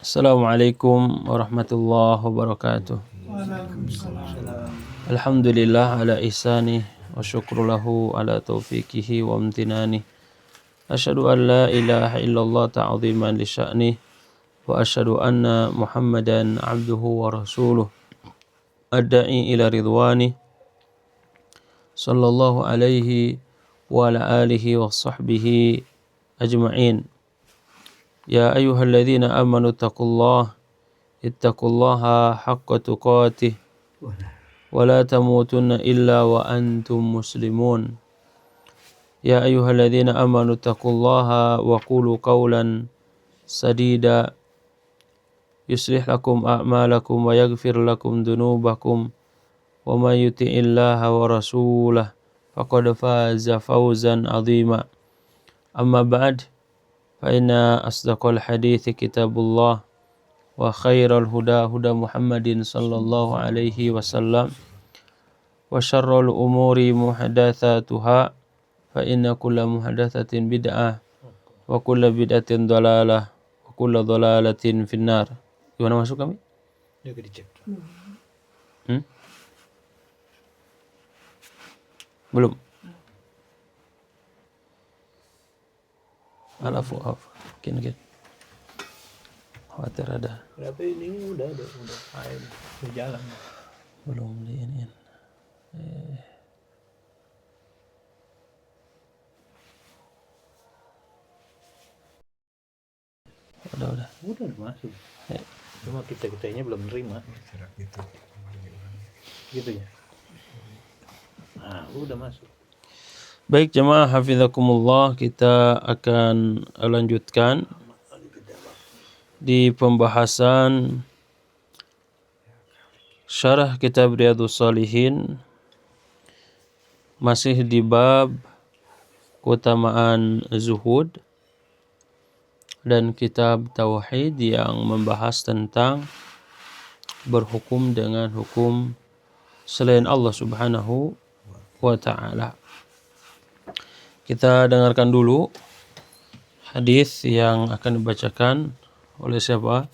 Assalamualaikum warahmatullahi wabarakatuh. Alhamdulillah ala ihsanih wa syukru lahu ala taufiqihi wa amtinani. Asyhadu an la ilaha illallah ta'ziman li sya'nih wa asyhadu anna Muhammadan abduhu wa rasuluh adda'i ila ridwani sallallahu alaihi wa ala alihi wa sahbihi ajma'in. Ya ayyuhalladzina amanu ittaqullaha haqqa tuqatih wa la tamutunna illa wa antum muslimun. Ya ayyuhalladzina amanu ittaqullaha wa qulu qawlan sadida yuslih lakum a'malakum wa yaghfir lakum dhunubakum wa may yuti'illaha wa rasulahu faqad faza fawzan 'azima. Amma ba'd. فإن أصدق الحديث كتاب الله وخير الهدى هدى محمد صلى الله عليه وسلم وشر الأمور محدثاتها فإن كل محدثة بدعة وكل بدعة ضلالة وكل ضلالة في النار. Gimana masuk kami? Belum. Alafu mungkin khawatir ada. Berapa ini udah jalan. Belum diinin. Udah masuk. Cuma kitanya belum nerima. Gitu ya. Nah, udah masuk. Baik jemaah hafizakumullah, kita akan lanjutkan di pembahasan syarah kitab Riyadhus Shalihin, masih di bab keutamaan zuhud dan kitab tauhid yang membahas tentang berhukum dengan hukum selain Allah Subhanahu wa ta'ala. Kita dengarkan dulu hadis yang akan dibacakan oleh siapa?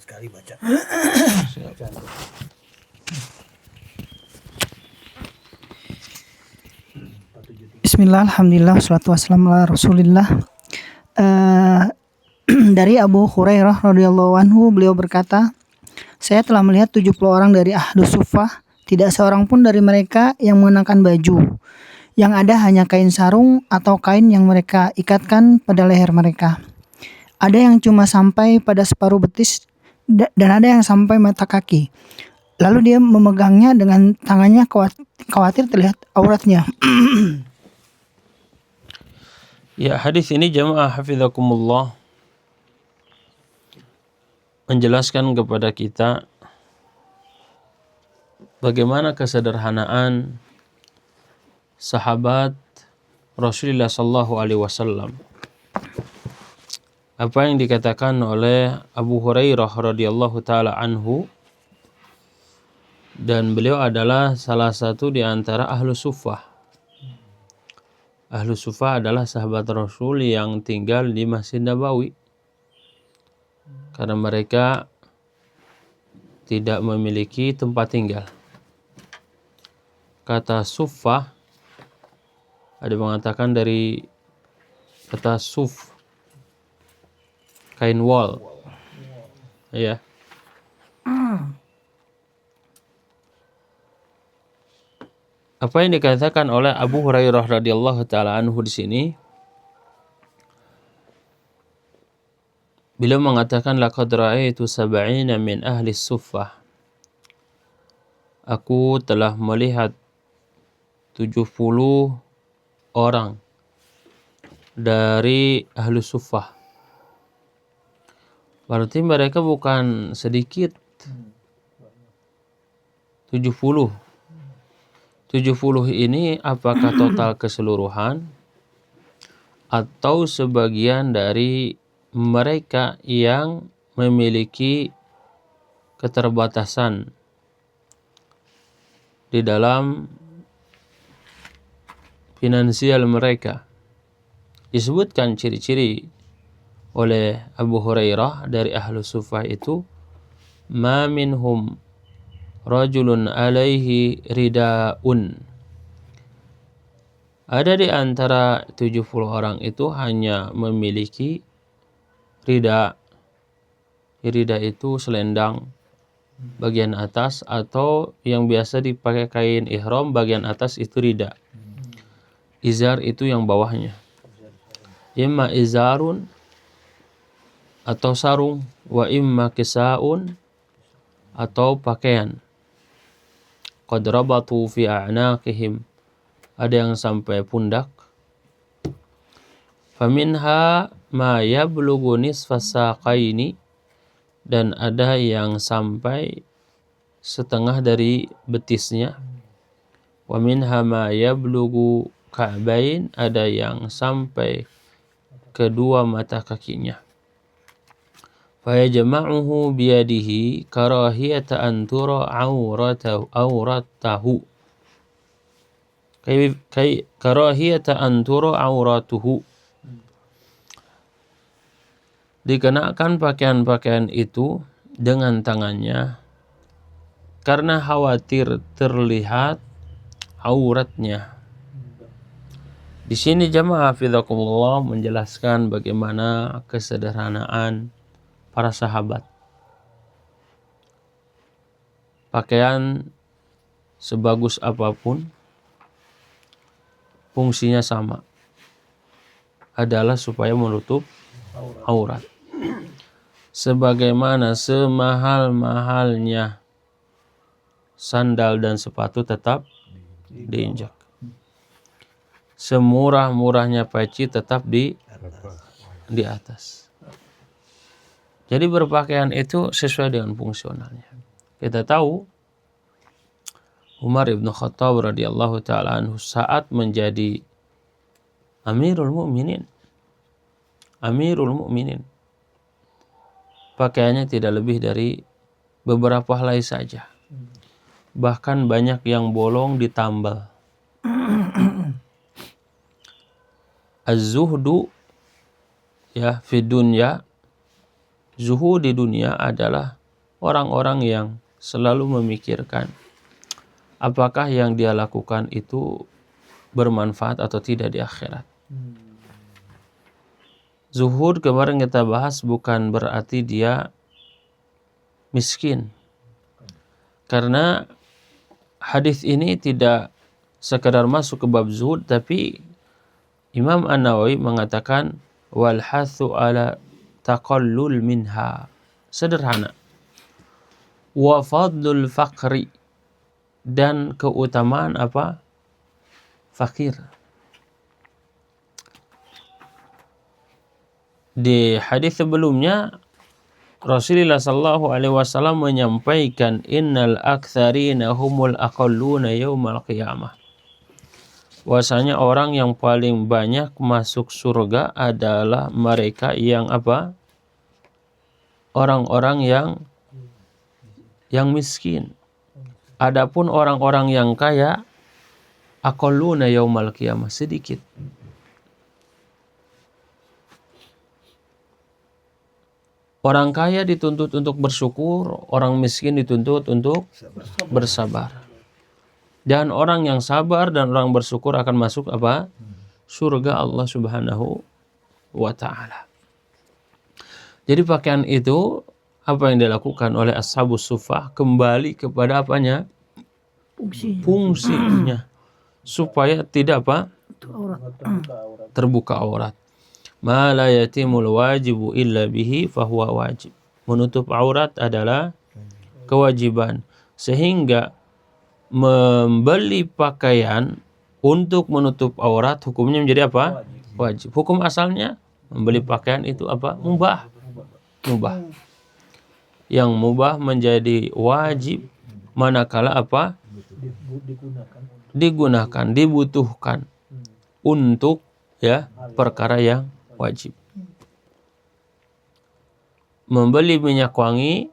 Sekali baca. Bismillah, alhamdulillah, wassalatu wassalamu ala rasulillah. Dari Abu Hurairah radhiyallahu anhu, beliau berkata, saya telah melihat 70 orang dari Ahlus Suffah. Tidak seorang pun dari mereka yang mengenakan baju. Yang ada hanya kain sarung atau kain yang mereka ikatkan pada leher mereka. Ada yang cuma sampai pada separuh betis dan ada yang sampai mata kaki. Lalu dia memegangnya dengan tangannya khawatir terlihat auratnya. Ya, hadis ini jemaah hafizakumullah menjelaskan kepada kita bagaimana kesederhanaan sahabat Rasulullah sallallahu alaihi wasallam. Apa yang dikatakan oleh Abu Hurairah radhiyallahu taala anhu, dan beliau adalah salah satu di antara Ahlus Suffah. Ahlus Suffah adalah sahabat Rasul yang tinggal di Masjid Nabawi karena mereka tidak memiliki tempat tinggal. Kata suffah ada mengatakan dari kata suf, kain wol, ya. Apa yang dikatakan oleh Abu Hurairah radhiyallahu taala anhu di sini? Beliau mengatakan laqad ra'aitu sab'ina min ahli suffah. Aku telah melihat 70 orang dari ahli suffah. Berarti mereka bukan sedikit. 70 ini apakah total keseluruhan atau sebagian dari mereka yang memiliki keterbatasan di dalam finansial mereka? Disebutkan ciri-ciri oleh Abu Hurairah dari ahlu sufah itu, ma minhum rajulun alaihi ridaun. Ada di antara 70 orang itu hanya memiliki rida. Rida itu selendang bagian atas, atau yang biasa dipakai kain ihram bagian atas itu rida. Izar itu yang bawahnya. Imma izarun atau sarung, wa imma kisaun atau pakaian. Qad rabatu fi a'naqihim, ada yang sampai pundak. Faminha ma yablughu nisfas saqaini, dan ada yang sampai setengah dari betisnya. Wa minha ma yablughu ka'bain, ada yang sampai kedua mata kakinya. Fa yajma'uhu biyadihi karahiyata an tura auratahu. Karahiyata an tura auratuhu. Dikenakan pakaian-pakaian itu dengan tangannya karena khawatir terlihat auratnya. Di sini jamaah hafizakumullah menjelaskan bagaimana kesederhanaan para sahabat. Pakaian sebagus apapun fungsinya sama, adalah supaya menutup aurat. Sebagaimana semahal-mahalnya sandal dan sepatu tetap diinjak, semurah-murahnya peci tetap di atas. Jadi berpakaian itu sesuai dengan fungsionalnya. Kita tahu Umar ibn Khattab radhiyallahu ta'ala anhu saat menjadi Amirul Mukminin, pakaiannya tidak lebih dari beberapa helai saja. Bahkan banyak yang bolong ditambal. Az-zuhdu ya fi dunya, zuhud di dunia adalah orang-orang yang selalu memikirkan apakah yang dia lakukan itu bermanfaat atau tidak di akhirat. Zuhud kemarin kita bahas bukan berarti dia miskin. Karena hadis ini tidak sekadar masuk ke bab zuhud, tapi Imam An-Nawawi mengatakan wal hathu ala taqallul minha, sederhana. Wa fadlul faqri, dan keutamaan apa? Fakir. Di hadis sebelumnya Rasulullah sallallahu alaihi wasallam menyampaikan innal aktsarina humul aqalluna yaumal qiyamah. Bahwasanya orang yang paling banyak masuk surga adalah mereka yang apa? Orang-orang yang miskin. Adapun orang-orang yang kaya aqalluna yaumal qiyamah, sedikit. Orang kaya dituntut untuk bersyukur, orang miskin dituntut untuk bersabar. Dan orang yang sabar dan orang bersyukur akan masuk apa? Surga Allah Subhanahu wa ta'ala. Jadi pakaian itu apa yang dilakukan oleh ashabus suffah kembali kepada apanya? Fungsinya. Supaya tidak apa? Terbuka aurat. Ma la yatimul wajibu illa bihi fahuwa wajib. Menutup aurat adalah kewajiban. Sehingga membeli pakaian untuk menutup aurat hukumnya menjadi apa? Wajib. Hukum asalnya membeli pakaian itu apa? Mubah. Yang mubah menjadi wajib manakala apa? Digunakan, dibutuhkan untuk ya perkara yang wajib. Membeli minyak wangi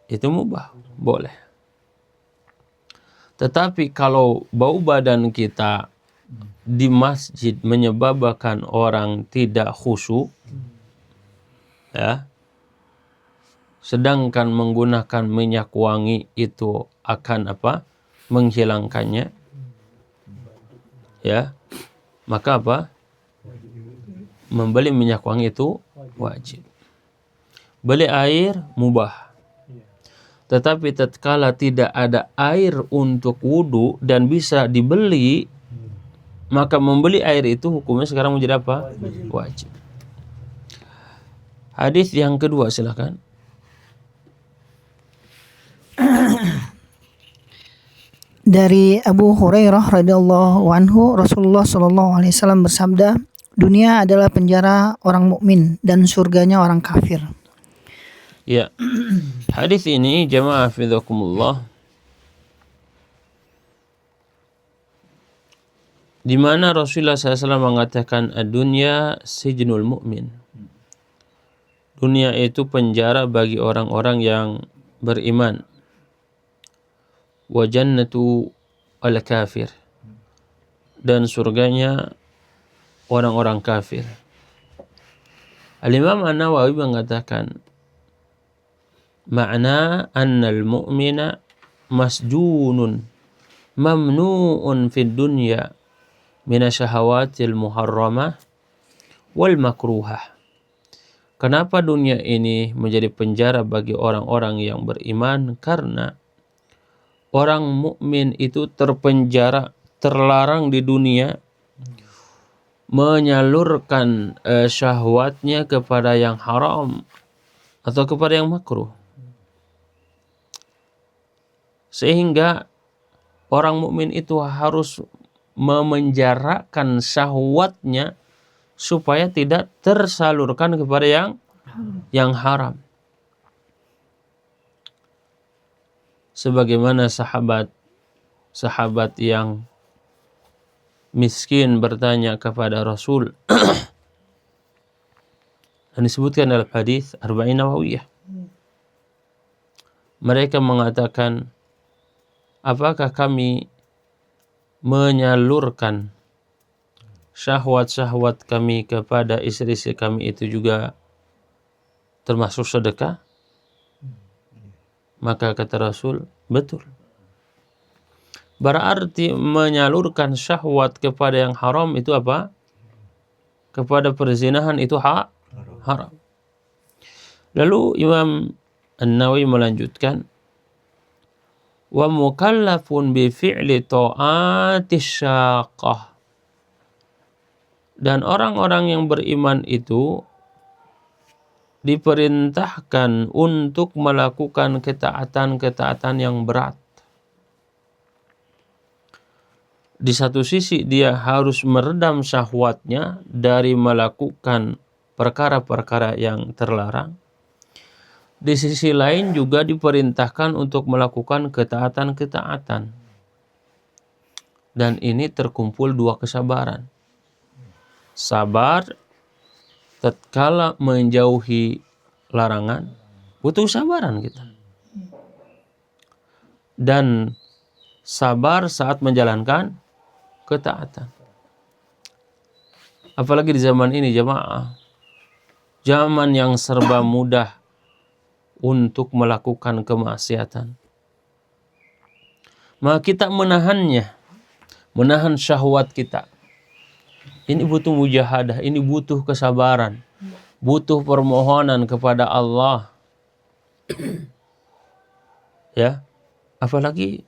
itu mubah, boleh. Tetapi kalau bau badan kita di masjid menyebabkan orang tidak khusyuk, ya. Sedangkan menggunakan minyak wangi itu akan apa? Menghilangkannya. Ya. Maka apa? Membeli minyak wangi itu wajib. Beli air mubah. Tetapi tatkala tidak ada air untuk wudu dan bisa dibeli, maka membeli air itu hukumnya sekarang menjadi apa? Wajib. Hadis yang kedua silakan. Dari Abu Hurairah radhiyallahu anhu, Rasulullah shallallahu alaihi wasallam bersabda, dunia adalah penjara orang mukmin dan surganya orang kafir. Ya. Hadis ini jamaah fizakumullah, di mana Rasulullah SAW mengatakan ad-dunya sijnul mu'min. Dunia itu penjara bagi orang-orang yang beriman. Wa jannatu al-kafir. Dan surganya orang-orang kafir. Al-Imam An-Nawawi mengatakan, ma'na annal mu'mina masjunun mamnu'un fid dunya minasyahawatil muharramah wal makruhah. Kenapa dunia ini menjadi penjara bagi orang-orang yang beriman? Karena orang mukmin itu terpenjara, terlarang di dunia menyalurkan syahwatnya kepada yang haram atau kepada yang makruh. Sehingga orang mukmin itu harus memenjarakan syahwatnya supaya tidak tersalurkan kepada yang haram. Sebagaimana sahabat yang miskin bertanya kepada Rasul dan disebutkan dalam hadis Arba'in Nawawiyah. Mereka mengatakan, apakah kami menyalurkan syahwat-syahwat kami kepada istri-istri kami itu juga termasuk sedekah? Maka kata Rasul, betul. Berarti menyalurkan syahwat kepada yang haram itu apa? Kepada perzinahan itu haram. Lalu Imam An-Nawawi melanjutkan, wa mukallafun bi fi'li ta'atis syaqah. Dan orang-orang yang beriman itu diperintahkan untuk melakukan ketaatan-ketaatan yang berat. Di satu sisi dia harus meredam syahwatnya dari melakukan perkara-perkara yang terlarang. Di sisi lain juga diperintahkan untuk melakukan ketaatan-ketaatan. Dan ini terkumpul dua kesabaran. Sabar tatkala menjauhi larangan, butuh sabaran kita. Dan sabar saat menjalankan ketaatan. Apalagi di zaman ini jamaah, zaman yang serba mudah untuk melakukan kemaksiatan. Maka kita menahan syahwat kita. Ini butuh mujahadah, ini butuh kesabaran, butuh permohonan kepada Allah. Ya, apalagi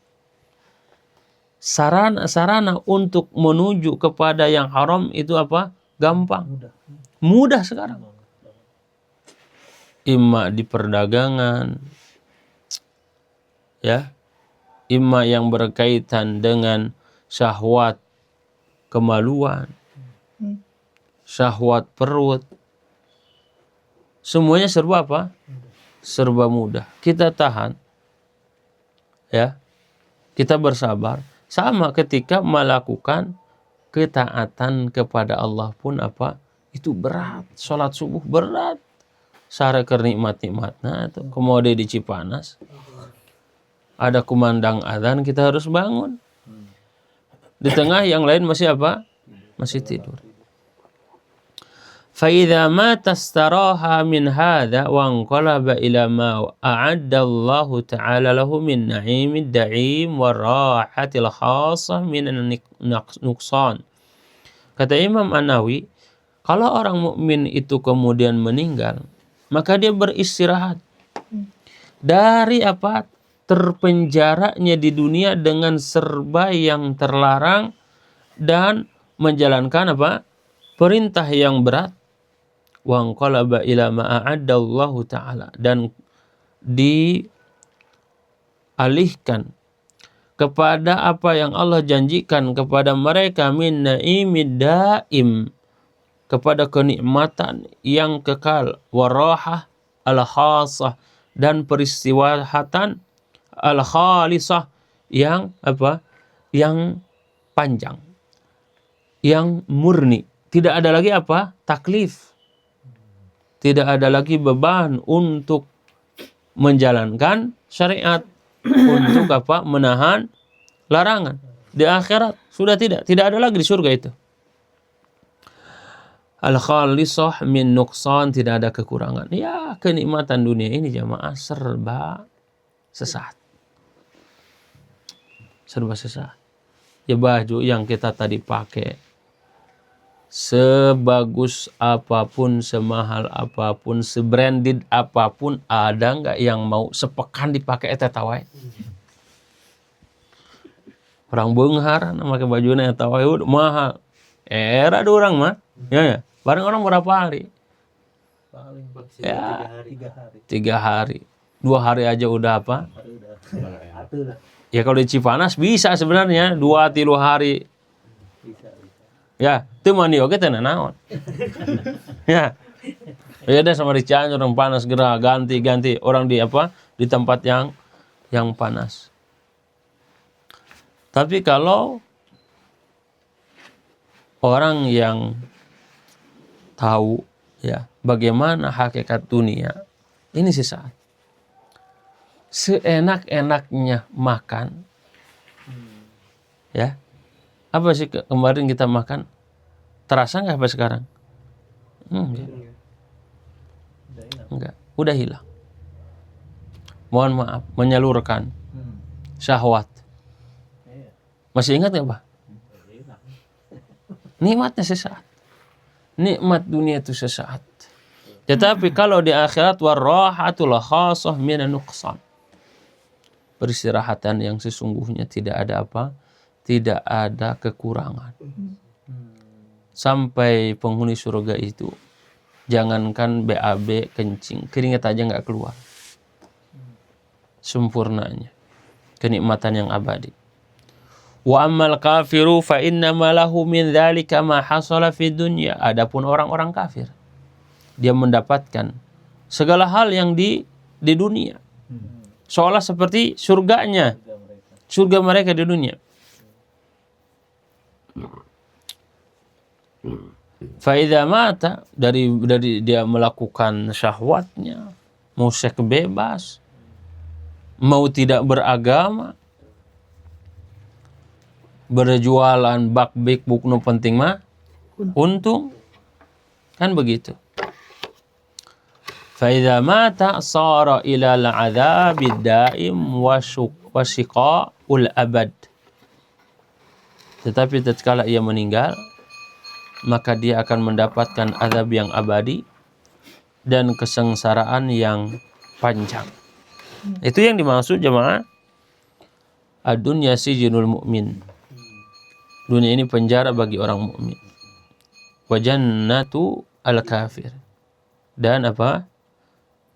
sarana untuk menuju kepada yang haram itu apa? Gampang. Mudah sekarang. Imma di perdagangan, ya, imma yang berkaitan dengan syahwat kemaluan, syahwat perut, semuanya serba apa? Serba mudah. Kita tahan, ya, kita bersabar. Sama ketika melakukan ketaatan kepada Allah pun apa? Itu berat. Sholat subuh berat. Sare keur nikmat-nikmatna atau komode di Cipanas. Ada kumandang adzan, kita harus bangun. Di tengah yang lain masih apa? Masih tidur. فإذا مات استراها من هذا وانقلب إلى ما أعد الله تعالى له من نعيم الدعيم والراحة الخاصة من النقصان. Kata Imam An-Nawawi, kalau orang mukmin itu kemudian meninggal, maka dia beristirahat dari apa? Terpenjaranya di dunia dengan serba yang terlarang dan menjalankan apa? Perintah yang berat. Wanqalaba ila ma a'addallahu ta'ala, dan dialihkan kepada apa yang Allah janjikan kepada mereka min naimid daim, kepada kenikmatan yang kekal, warahah al-khassah, dan peristiwahatan al-khalisah yang apa? Yang panjang, yang murni. Tidak ada lagi apa? Taklif. Tidak ada lagi beban untuk menjalankan syariat, untuk apa? Menahan larangan. Di akhirat sudah tidak ada lagi di surga itu. Al-khalisah min nuqsan, tidak ada kekurangan. Ya, kenikmatan dunia ini jamaah serba sesat. Serba sesat. Ya, baju yang kita tadi pakai, sebagus apapun, semahal apapun, sebranded apapun, ada nggak yang mau sepekan dipakai eta tawai? Orang beunghar make bajuna eta tawai mahal. Era ada orang mah, ya. Bareng orang berapa hari? Paling Ya, 3 hari. 2 hari aja udah apa? Atuh. Ya kalau di Cipanas bisa sebenarnya 2-3 hari. Bisa. Ya, itu mandi oke teh naon. Ya. Beda sama di Cianjur yang panas gerah, ganti orang di apa? Di tempat yang panas. Tapi kalau orang yang tahu ya bagaimana hakikat dunia, ini sesaat. Seenak-enaknya makan. Ya. Apa sih kemarin kita makan? Terasa nggak apa sekarang? Enggak. Udah hilang. Mohon maaf, menyalurkan syahwat. Masih ingat nggak, Pak? Nikmatnya sesaat. Nikmat dunia itu sesaat. Tetapi kalau di akhirat warrahatul khassah minan nuqsan. Peristirahatan yang sesungguhnya tidak ada apa? Tidak ada kekurangan. Sampai penghuni surga itu, jangankan BAB kencing, keringat aja nggak keluar. Sempurnanya kenikmatan yang abadi. Wa ammal kafiru fa innama lahu min dzalika ma hasala fid dunya. Adapun orang-orang kafir, dia mendapatkan segala hal yang di dunia. Seolah seperti surga mereka di dunia. Faida mata, dari dia melakukan syahwatnya, mau seks bebas, mau tidak beragama, berjualan bak-bik bukno penting mah untung, kan begitu. Faida mata sara ila al-'adzabid daim wa shiqa'ul abad. Tetapi tatkala ia meninggal, maka dia akan mendapatkan azab yang abadi dan kesengsaraan yang panjang. Itu yang dimaksud jemaah, ad-dunya sijnul mu'min. Dunia ini penjara bagi orang mukmin. Wa jannatu al-kafir. Dan apa?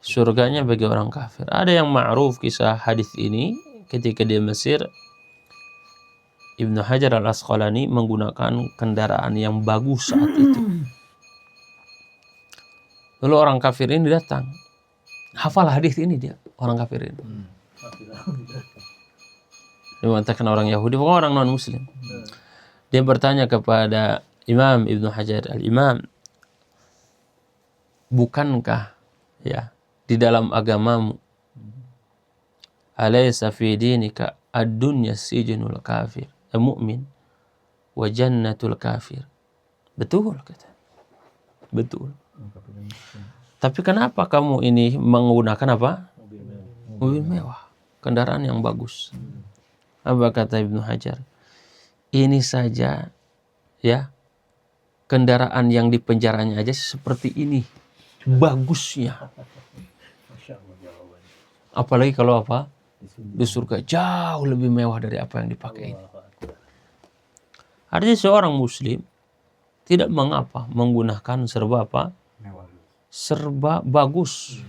Surganya bagi orang kafir. Ada yang ma'ruf kisah hadis ini ketika di Mesir, Ibnu Hajar al-Asqalani menggunakan kendaraan yang bagus saat itu. Lalu orang kafir ini datang. Hafal hadis ini dia, orang kafir ini. Dia mengatakan orang Yahudi, pokoknya orang non-Muslim. Dia bertanya kepada Imam Ibnu Hajar al-Imam, bukankah ya di dalam agamamu, alaysa fi dinika ad-dunya sijnul kafir, mu'min wa jannatul kafir. Betul kata. Betul. Tapi kenapa kamu ini menggunakan apa? Mobil mewah, kendaraan yang bagus. Apa kata Ibnu Hajar? Ini saja ya, kendaraan yang di penjaranya aja seperti ini bagusnya. Apalagi kalau apa? Di surga jauh lebih mewah dari apa yang dipakai ini. Artinya seorang muslim tidak mengapa menggunakan serba apa? Serba bagus.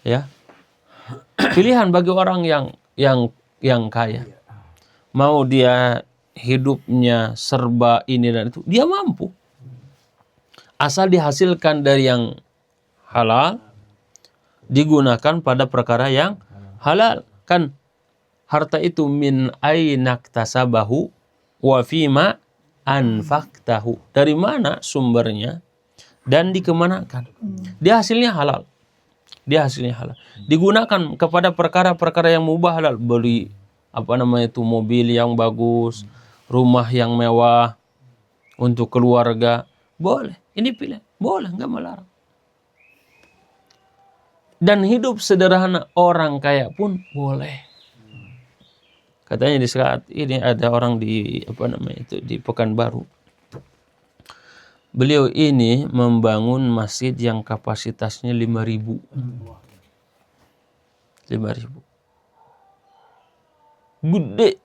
Ya. Pilihan bagi orang yang kaya. Mau dia hidupnya serba ini dan itu, dia mampu. Asal dihasilkan dari yang halal, digunakan pada perkara yang halal. Kan harta itu min ainaktasabahu wa fima anfaqtahu. Dari mana sumbernya dan dikemanakan. Dia hasilnya halal. Digunakan kepada perkara-perkara yang mubah halal. Beli mobil yang bagus, rumah yang mewah untuk keluarga, boleh. Ini pilihan, boleh, nggak melarang. Dan hidup sederhana orang kaya pun boleh. Katanya di saat ini ada orang di di Pekanbaru. Beliau ini membangun masjid yang kapasitasnya 5.000. 5.000. Gede,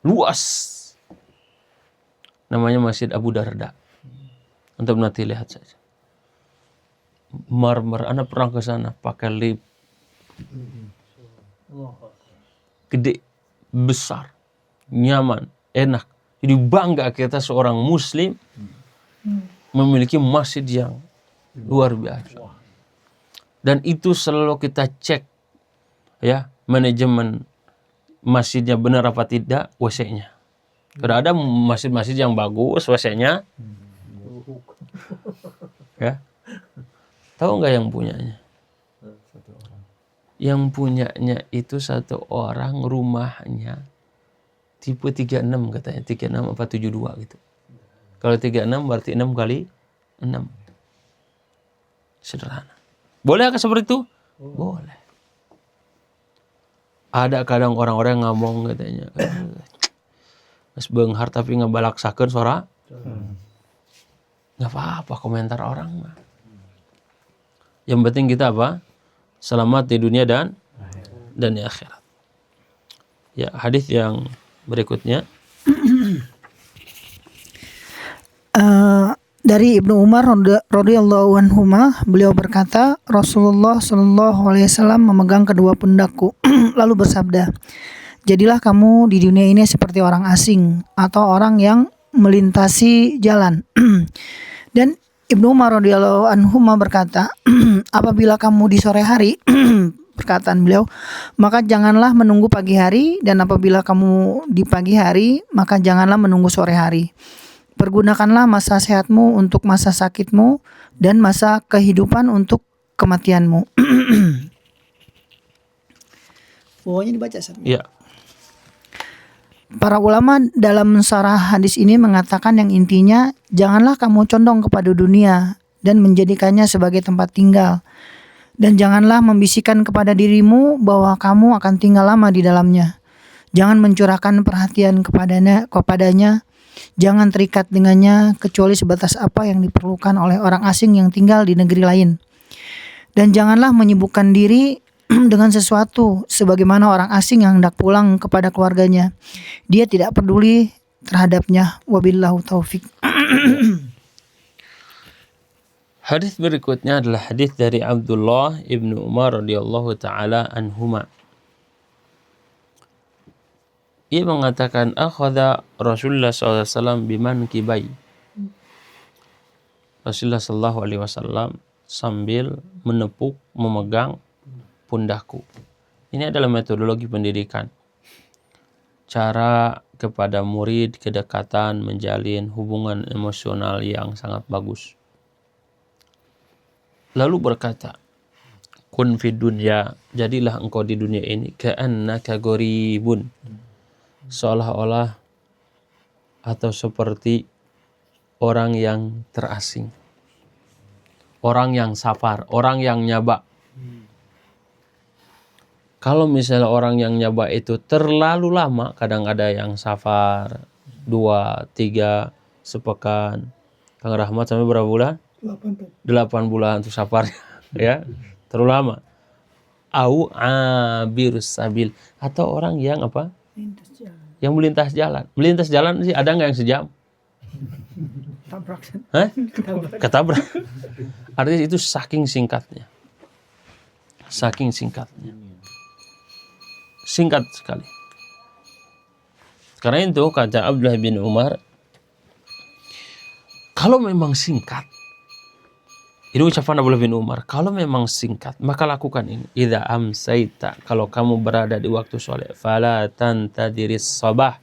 luas. Namanya Masjid Abu Darda. Untuk nanti lihat saja. Marmer, Anda pernah ke sana pakai lift. Gede, besar, nyaman, enak. Jadi bangga kita seorang muslim memiliki masjid yang luar biasa. Dan itu selalu kita cek ya, manajemen masjidnya benar apa tidak, WC-nya. Karena ada masjid-masjid yang bagus, WC-nya ya. Tahu nggak yang punyanya? Yang punyanya itu satu orang, rumahnya tipe 36 katanya, 36 apa 72 gitu. Kalau 36 berarti 6 kali 6. Sederhana. Bolehkah seperti itu? Boleh. Ada kadang orang-orang ngomong katanya, mas benghar tapi ngebalaksakeun sora. Nggak apa-apa komentar orang mah. Yang penting kita apa? Selamat di dunia dan di akhirat. Ya, hadis yang berikutnya. Dari Ibnu Umar radhiyallahu anhuma, beliau berkata, Rasulullah shallallahu alaihi wasallam memegang kedua pundakku lalu bersabda, jadilah kamu di dunia ini seperti orang asing atau orang yang melintasi jalan. Dan Ibnu Umar radhiyallahu anhuma berkata, apabila kamu di sore hari, perkataan beliau, maka janganlah menunggu pagi hari, dan apabila kamu di pagi hari, maka janganlah menunggu sore hari. Pergunakanlah masa sehatmu untuk masa sakitmu dan masa kehidupan untuk kematianmu. Pokoknya dibaca. Ya. Para ulama dalam syarah hadis ini mengatakan yang intinya, janganlah kamu condong kepada dunia dan menjadikannya sebagai tempat tinggal. Dan janganlah membisikkan kepada dirimu bahwa kamu akan tinggal lama di dalamnya. Jangan mencurahkan perhatian kepadanya. Jangan terikat dengannya kecuali sebatas apa yang diperlukan oleh orang asing yang tinggal di negeri lain. Dan janganlah menyibukkan diri dengan sesuatu sebagaimana orang asing yang hendak pulang kepada keluarganya. Dia tidak peduli terhadapnya. Wabillahu taufik. Hadis berikutnya adalah hadis dari Abdullah ibnu Umar radhiyallahu taala anhuma. Ia mengatakan, akhadha Rasulullah SAW biman kibai. Rasulullah SAW sambil menepuk, memegang pundakku. Ini adalah metodologi pendidikan. Cara kepada murid, kedekatan, menjalin hubungan emosional yang sangat bagus. Lalu berkata, kun fid dunya, jadilah engkau di dunia ini ka'annaka gharibun, seolah-olah atau seperti orang yang terasing, orang yang safar, orang yang nyaba. Kalau misalnya orang yang nyaba itu terlalu lama, kadang ada yang safar 2, 3, sepekan. Kang Rahmat sampai berapa bulan? 8 bulan untuk safar. Ya, terlalu lama. Au abirus sabil, atau orang yang apa? Yang melintas jalan. Melintas jalan sih ada nggak yang sejam? Hah? Ketabrak. Artinya itu saking singkatnya. Saking singkatnya. Singkat sekali. Karena itu kata Abdullah bin Umar, kalau memang singkat, ini ucapan Abdullah bin Umar, kalau memang singkat, maka lakukan ini. Idza amsaita, kalau kamu berada di waktu sholeh, fala tantadiris sabah,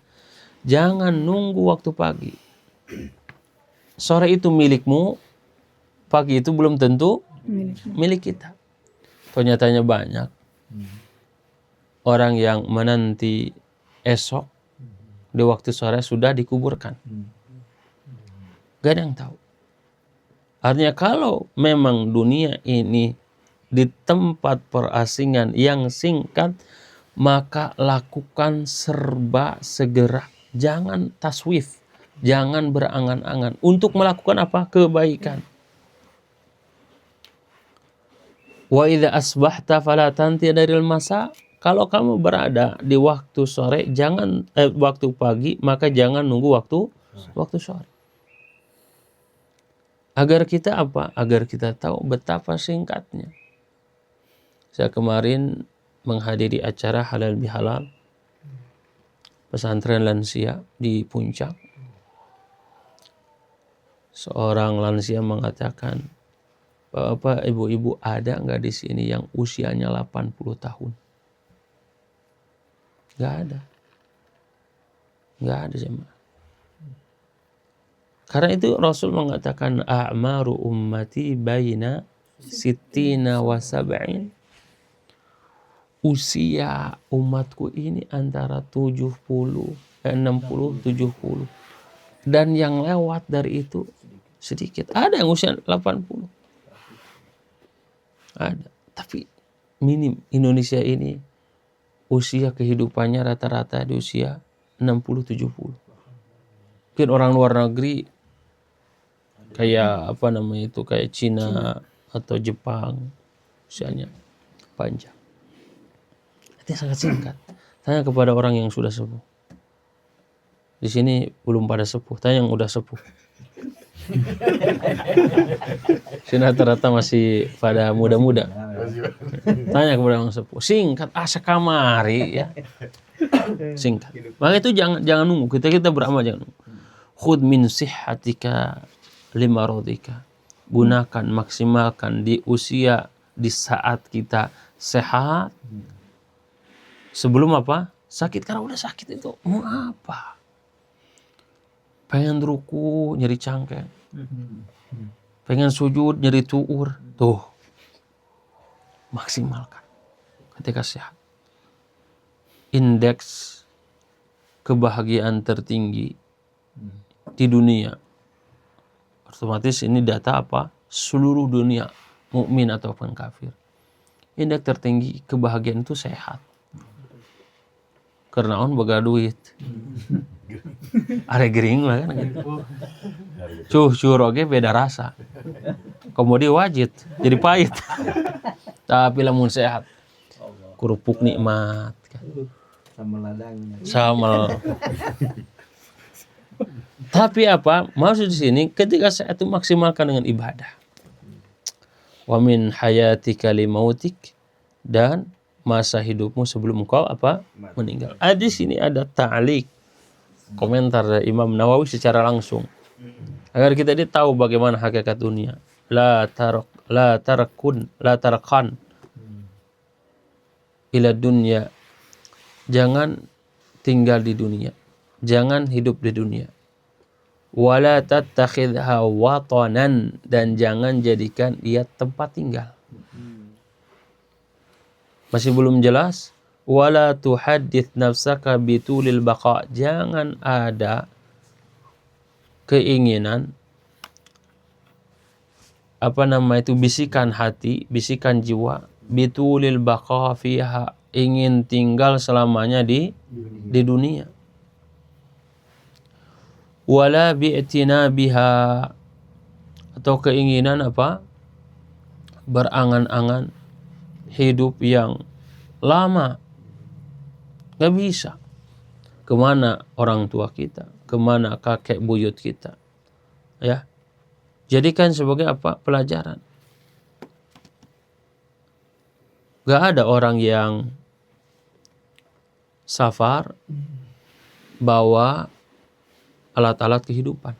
jangan nunggu waktu pagi. Sore itu milikmu, pagi itu belum tentu milik kita. Ternyatanya banyak orang yang menanti esok di waktu sore sudah dikuburkan. Gak ada yang tahu. Artinya kalau memang dunia ini di tempat perasingan yang singkat, maka lakukan serba segera. Jangan taswif, jangan berangan-angan untuk melakukan apa? Kebaikan. Wa idza asbahta fala tanti daril masa. Kalau kamu berada di waktu sore, jangan waktu pagi, maka jangan nunggu waktu sore. Agar kita apa? Agar kita tahu betapa singkatnya. Saya kemarin menghadiri acara halal bihalal pesantren lansia di Puncak. Seorang lansia mengatakan, Bapak, ibu-ibu, ada nggak di sini yang usianya 80 tahun? Nggak ada. Nggak ada jemaah. Karena itu Rasul mengatakan, a'maru ummati baina sittina wa sab'in. Usia umatku ini antara 60, 70. Dan yang lewat dari itu sedikit. Ada yang usia 80. Ada. Tapi minim. Indonesia ini usia kehidupannya rata-rata di usia 60-70. Mungkin orang luar negeri kayak kayak Cina atau Jepang usianya panjang. Itu sangat singkat. Tanya kepada orang yang sudah sepuh. Di sini belum pada sepuh. Tanya yang udah sepuh. Sini rata-rata masih pada muda-muda. Tanya kepada orang sepuh. Singkat, sekamari ya. Singkat. Maka itu jangan nunggu. Kita beramal jangan nunggu. Khud min sihhatika limaradika. Gunakan, maksimalkan di usia, di saat kita sehat. Sebelum apa? Sakit. Karena udah sakit itu mau apa? Pengen ruku nyeri cangkeng. Pengen sujud nyeri tuur. Tuh. Maksimalkan ketika sehat. Indeks kebahagiaan tertinggi di dunia. Otomatis ini data apa? Seluruh dunia, mukmin ataupun kafir. Indeks tertinggi kebahagiaan itu sehat. Karena on boga duit. Are gering lah kan gitu. Curoge beda rasa. Kemudian wajib jadi pahit. Tapi lamun sehat. Kerupuk nikmat kan. Sama ladang. Sama. Tapi apa? Maksud di sini ketika sehat itu maksimalkan dengan ibadah. Wa min hayatika limautik, dan masa hidupmu sebelum engkau apa? Meninggal. Di sini ada ta'liq, komentar dari Imam Nawawi secara langsung. Agar kita tahu bagaimana hakikat dunia. La tarakan ila dunya. Jangan tinggal di dunia. Jangan hidup di dunia. Wala tattakhidha watanan, dan jangan jadikan dia tempat tinggal. Masih belum jelas. Wala tuhaddits nafsaka bitulil baqa. Jangan ada keinginan bisikan hati, bisikan jiwa, bitulil baqa fiha, ingin tinggal selamanya di dunia. Wala bi'tina biha, atau keinginan berangan-angan hidup yang lama. Gak bisa. Kemana orang tua kita, kemana kakek buyut kita, ya. Jadikan sebagai pelajaran. Gak ada orang yang safar bawa alat-alat kehidupan.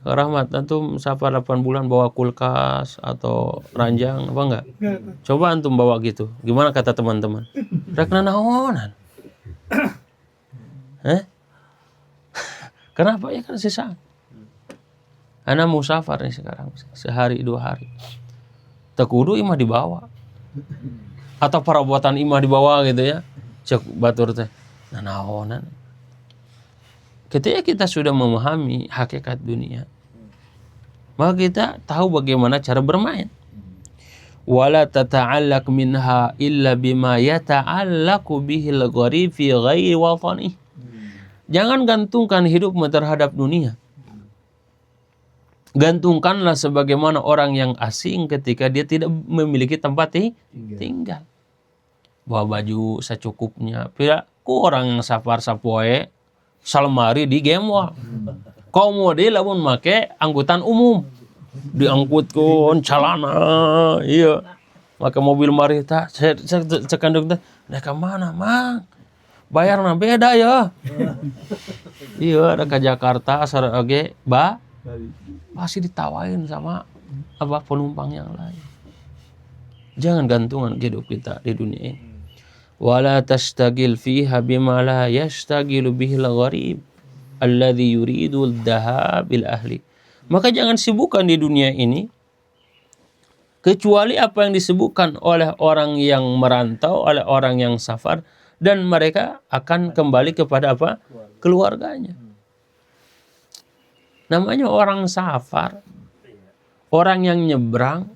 Rahmat, antum safar 8 bulan bawa kulkas atau ranjang apa enggak? Coba antum bawa gitu. Gimana kata teman-teman? Rek nanaonan. Kenapa? Ya kan sisa. Ana mau safar nih sekarang, sehari 2 hari. Tekudu imah dibawa. Atau perabotan imah dibawa gitu ya. Cek batur teh. Nanaonan. Ketika kita sudah memahami hakikat dunia, maka kita tahu bagaimana cara bermain. Wala tata'allaq minha illa bima yata'allaqu bihil gharib fi ghairi watani. Jangan gantungkan hidupmu terhadap dunia. Gantungkanlah sebagaimana orang yang asing ketika dia tidak memiliki tempat tinggal. Bawa baju secukupnya. Pira ku orang yang safar sapoe salemari di gemwa. Kau model lamun make angkutan umum. Diangkutkan calana, iya. Maka mobil marita, saya cekandung teh, "Dah ke mana, Mang? Bayarna beda ya." Iya, ada ke Jakarta sareng masih ditawain sama penumpang yang lain. Jangan gantungan hidup kita di dunia ini. Wala tastagil fiha bima la yastagilu bihil gharib alladhi yuridu al-dhahab bil ahli. Maka jangan sibukkan di dunia ini kecuali apa yang disebutkan oleh orang yang merantau, oleh orang yang safar, dan mereka akan kembali kepada keluarganya. Namanya orang safar, orang yang nyebrang.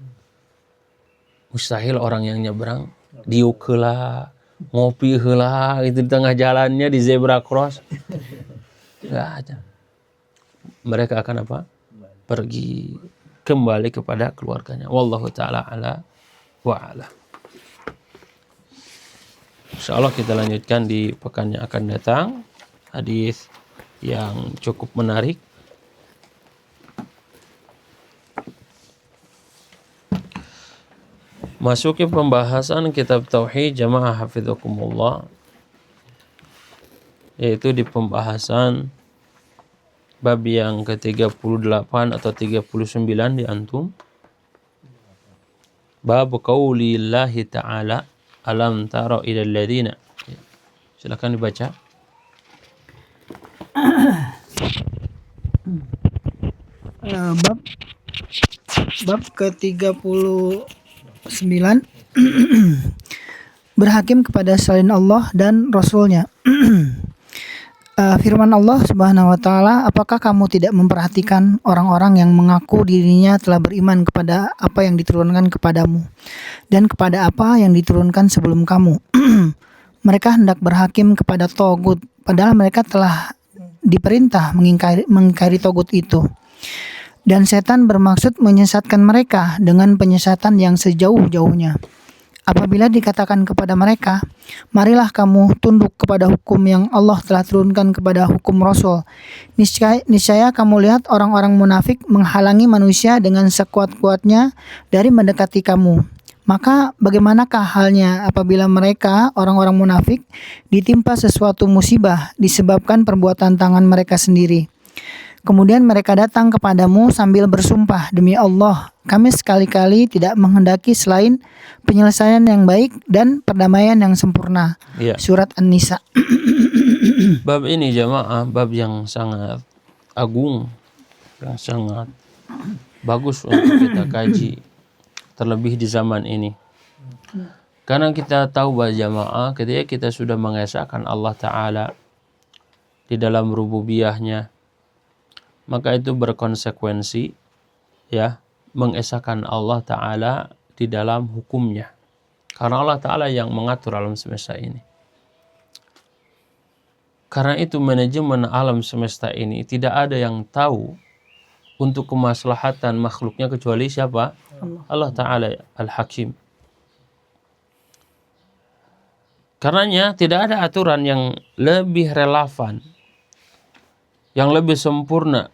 Mustahil orang yang nyebrang diuk heula, ngopi heula itu di tengah jalannya di zebra cross. Enggak ada. Mereka akan pergi kembali kepada keluarganya. Wallahu taala ala wa ala. Insyaallah kita lanjutkan di pekan yang akan datang. Hadis yang cukup menarik. Masuk ke pembahasan kitab Tauhid Jamaah Hafizakumullah, yaitu di pembahasan bab yang ke-38 atau 39 di antum. Bab qaulillahi ta'ala alam tara ilal ladzina. Silakan dibaca. Bab ke-39 berhakim kepada selain Allah dan Rasulnya. Firman Allah Subhanahu wa taala, apakah kamu tidak memperhatikan orang-orang yang mengaku dirinya telah beriman kepada apa yang diturunkan kepadamu dan kepada apa yang diturunkan sebelum kamu? Mereka hendak berhakim kepada togut, padahal mereka telah diperintah mengingkari togut itu. Dan setan bermaksud menyesatkan mereka dengan penyesatan yang sejauh-jauhnya. Apabila dikatakan kepada mereka, marilah kamu tunduk kepada hukum yang Allah telah turunkan kepada hukum Rasul. Niscaya kamu lihat orang-orang munafik menghalangi manusia dengan sekuat-kuatnya dari mendekati kamu. Maka bagaimanakah halnya apabila mereka, orang-orang munafik, ditimpa sesuatu musibah disebabkan perbuatan tangan mereka sendiri. Kemudian mereka datang kepadamu sambil bersumpah, demi Allah, kami sekali-kali tidak menghendaki selain penyelesaian yang baik dan perdamaian yang sempurna. Ya. Surat An-Nisa. Bab ini jamaah, bab yang sangat agung, yang sangat bagus untuk kita kaji, terlebih di zaman ini. Karena kita tahu bahwa jamaah, ketika kita sudah mengesahkan Allah Ta'ala di dalam rububiyahnya, maka itu berkonsekuensi, ya, mengesahkan Allah Ta'ala di dalam hukumnya. Karena Allah Ta'ala yang mengatur alam semesta ini. Karena itu manajemen alam semesta ini tidak ada yang tahu untuk kemaslahatan makhluknya kecuali siapa? Allah Ta'ala Al-Hakim. Karenanya tidak ada aturan yang lebih relevan, yang lebih sempurna.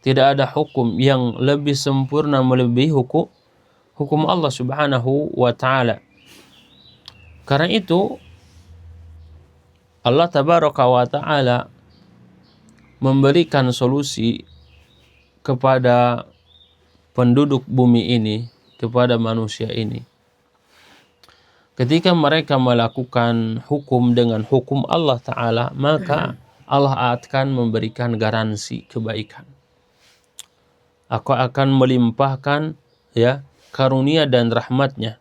Tidak ada hukum yang lebih sempurna melebihi hukum Allah Subhanahu wa Ta'ala. Karena itu Allah Tabaraka wa Ta'ala memberikan solusi kepada penduduk bumi ini, kepada manusia ini. Ketika mereka melakukan hukum dengan hukum Allah Ta'ala, maka Allah akan memberikan garansi kebaikan. Aku akan melimpahkan karunia dan rahmatnya.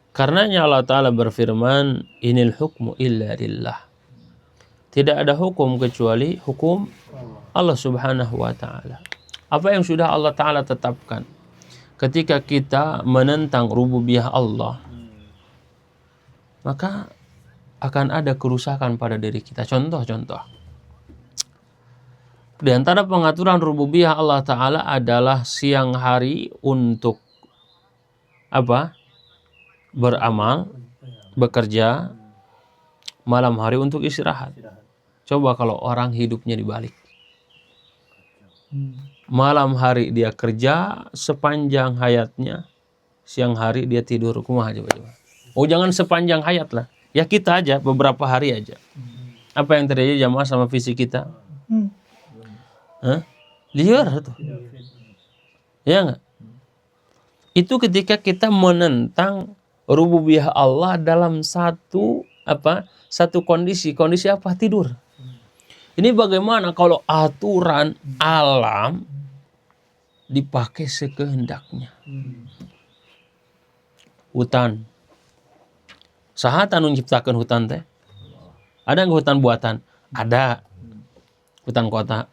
Karenanya Allah Ta'ala berfirman, inil hukmu illa lillah. Tidak ada hukum kecuali hukum Allah Subhanahu wa Ta'ala. Apa yang sudah Allah Ta'ala tetapkan. Ketika kita menentang rububiyah Allah, maka akan ada kerusakan pada diri kita. Contoh-contoh. Di antara pengaturan rububiyah Allah Ta'ala adalah siang hari untuk beramal, bekerja, malam hari untuk istirahat. Coba kalau orang hidupnya dibalik. Malam hari dia kerja sepanjang hayatnya, siang hari dia tidur. Kumaha coba. Oh, jangan sepanjang hayat lah. Ya kita aja beberapa hari aja. Apa yang terjadi jamaah sama fisik kita? Liar tuh. Ya enggak? Itu ketika kita menentang rububiyah Allah dalam satu kondisi apa? Tidur. Ini bagaimana kalau aturan alam dipakai sekehendaknya? Hutan. Saha anu nyiptakeun hutan teh? Ada enggak hutan buatan? Ada. Hutan kota.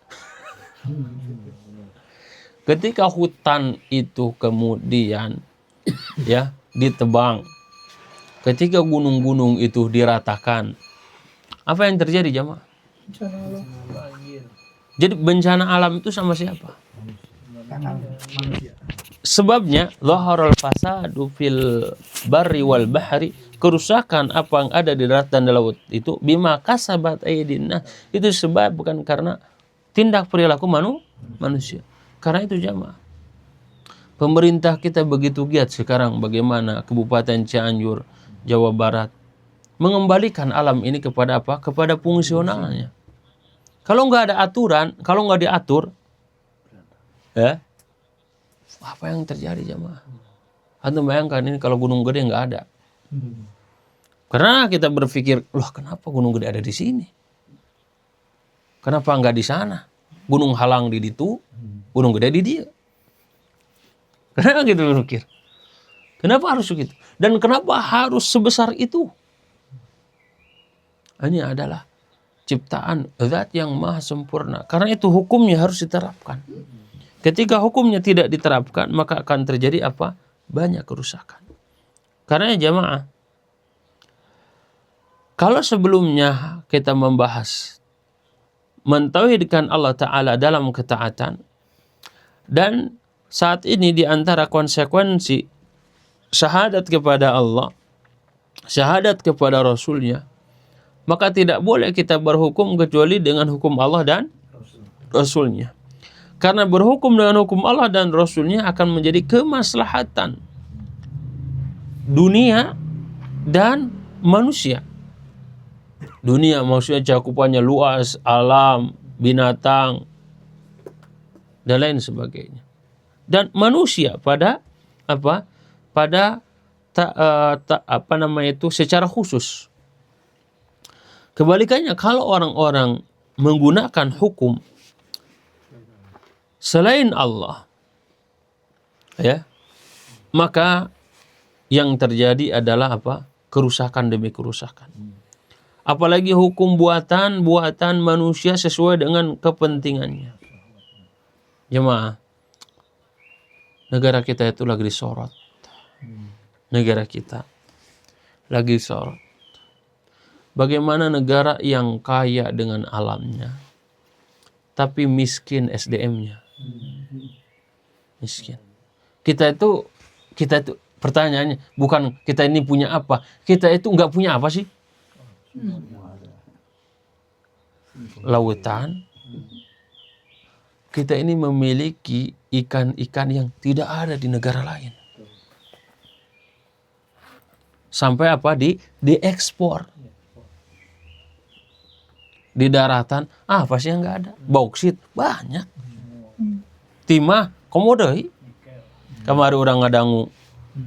Ketika hutan itu kemudian ditebang, ketika gunung-gunung itu diratakan, apa yang terjadi jamaah? Jadi bencana alam itu sama siapa? Sebabnya zaharal fasadu fil barri wal bahri, kerusakan apa yang ada di darat dan di laut itu bima kasabat aydinna, itu sebab bukan karena tindak perilaku manusia. Karena itu jamaah, pemerintah kita begitu giat sekarang bagaimana Kabupaten Cianjur, Jawa Barat mengembalikan alam ini kepada apa? Kepada fungsionalnya. Kalau nggak ada aturan, kalau nggak diatur, apa yang terjadi jamaah? Anda bayangkan ini kalau gunung gede nggak ada. Karena kita berpikir, loh kenapa gunung gede ada di sini? Kenapa nggak di sana? Gunung Halang di situ, gunung gede di dia. Kenapa gitu berpikir? Kenapa harus begitu? Dan kenapa harus sebesar itu? Ini adalah ciptaan zat yang maha sempurna. Karena itu hukumnya harus diterapkan. Ketika hukumnya tidak diterapkan, maka akan terjadi apa? Banyak kerusakan. Karena jamaah, kalau sebelumnya kita membahas mentauhidkan Allah Ta'ala dalam ketaatan, dan saat ini di antara konsekuensi syahadat kepada Allah, syahadat kepada Rasulnya, maka tidak boleh kita berhukum kecuali dengan hukum Allah dan Rasulnya. Karena berhukum dengan hukum Allah dan Rasulnya akan menjadi kemaslahatan dunia dan manusia. Dunia maksudnya cakupannya luas, alam, binatang, dan lain sebagainya. Dan manusia pada apa? Secara khusus. Kebalikannya, kalau orang-orang menggunakan hukum selain Allah, maka yang terjadi adalah apa? Kerusakan demi kerusakan. Apalagi hukum buatan manusia sesuai dengan kepentingannya. Jemaah, negara kita itu lagi disorot. Negara kita lagi disorot. Bagaimana negara yang kaya dengan alamnya, tapi miskin SDM-nya. Miskin. Kita itu pertanyaannya bukan kita ini punya apa, kita itu nggak punya apa sih? Lautan. Kita ini memiliki ikan-ikan yang tidak ada di negara lain. Sampai apa? Diekspor. Di daratan, apa sih yang nggak ada? Bauksit banyak. Timah, komodoi. Kemarin orang ngadangu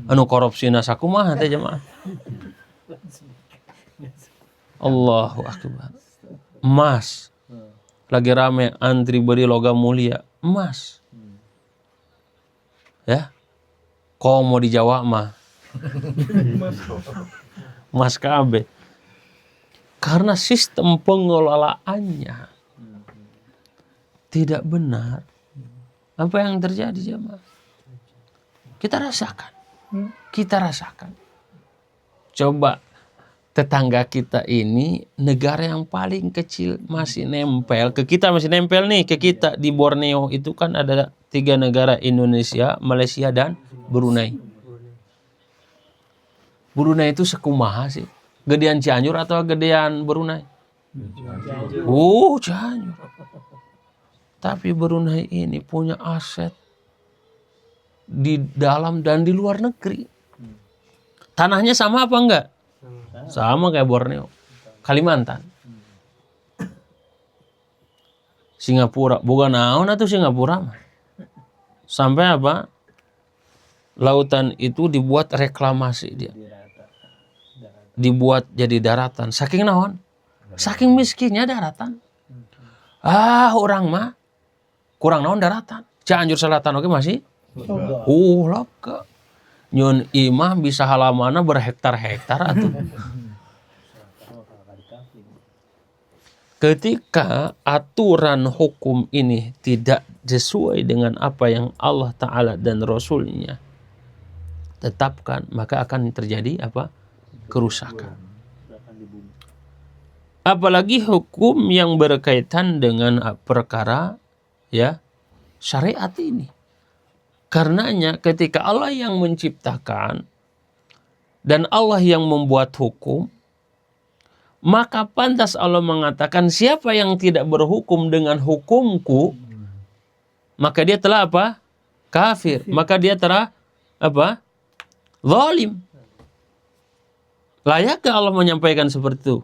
anu korupsi nasakumaha teh jemaah. Allahu akbar. Emas. Lagi rame antri beri logam mulia, emas. Ya. Kok mau di Jawa mah? Emas KB. Karena sistem pengelolaannya tidak benar. Apa yang terjadi jemaah? Kita rasakan. Kita rasakan. Coba tetangga kita ini negara yang paling kecil masih nempel ke kita, masih nempel nih ke kita di Borneo itu kan ada 3 negara, Indonesia, Malaysia dan Brunei. Brunei itu sekumaha sih? Gedean Cianjur atau gedean Brunei? Cianjur. Tapi Brunei ini punya aset di dalam dan di luar negeri. Tanahnya sama apa enggak? Sama kayak Borneo, Kalimantan, Singapura. Boga naon atuh Singapura mah. Sampai apa? Lautan itu dibuat reklamasi dia. Dibuat jadi daratan. Saking naon? Saking miskinnya daratan. Orang mah kurang naon daratan. Cianjur Selatan oke masih? Lepke. Nyun imah bisa halamana berhektar-hektar atuh. Ketika aturan hukum ini tidak sesuai dengan apa yang Allah Ta'ala dan Rasulnya tetapkan, maka akan terjadi apa? Kerusakan. Apalagi hukum yang berkaitan dengan perkara ya syariat ini. Karenanya ketika Allah yang menciptakan dan Allah yang membuat hukum, maka pantas Allah mengatakan siapa yang tidak berhukum dengan hukumku, maka dia telah apa? Kafir. Maka dia telah apa? Zalim. Layakkah Allah menyampaikan seperti itu?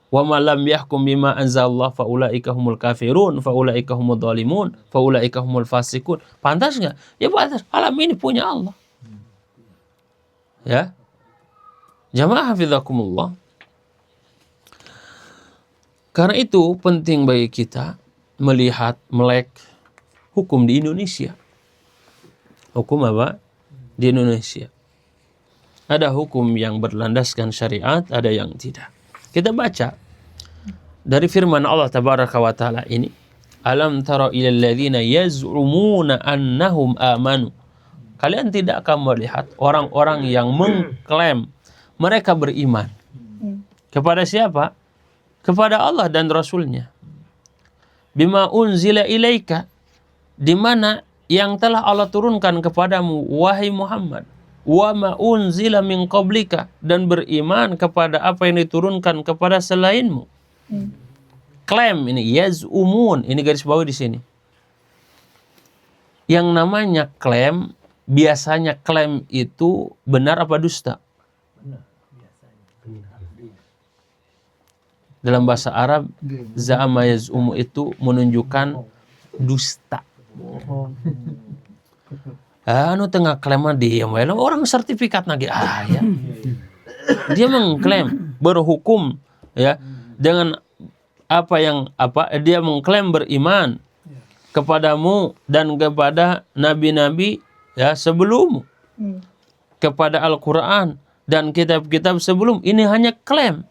Wa ma lam yahkum bima anzalallah fa ulaika humul kafirun fa ulaika humudz zalimun fa ulaika humul fasiqun. Pantas enggak? Ya pantas. Alam ini punya Allah. Ya. Jamaah hafizakumullah. Karena itu penting bagi kita melihat melek hukum di Indonesia. Hukum apa? Di Indonesia. Ada hukum yang berlandaskan syariat, ada yang tidak. Kita baca dari firman Allah Tabaraka wa Ta'ala ini, alam tara ilal ladzina yaz'umuna annahum amanu. Kalian tidak akan melihat orang-orang yang mengklaim mereka beriman. Kepada siapa? Kepada Allah dan Rasulnya. Bima unzila ilaika, di mana yang telah Allah turunkan kepadamu wahai Muhammad. Wa ma unzila min qablika, dan beriman kepada apa yang diturunkan kepada selainmu. Klaim ini yaz'umun, ini garis bawah di sini. Yang namanya klaim, biasanya klaim itu benar apa dusta? Dalam bahasa Arab, za'ama yaz'umu itu menunjukkan dusta. Anu tengah klaim dia, orang sertifikat lagi ya. Dia mengklaim berhukum ya dengan dia mengklaim beriman kepadamu dan kepada nabi-nabi ya sebelummu, kepada Al-Qur'an dan kitab-kitab sebelum. Ini hanya klaim.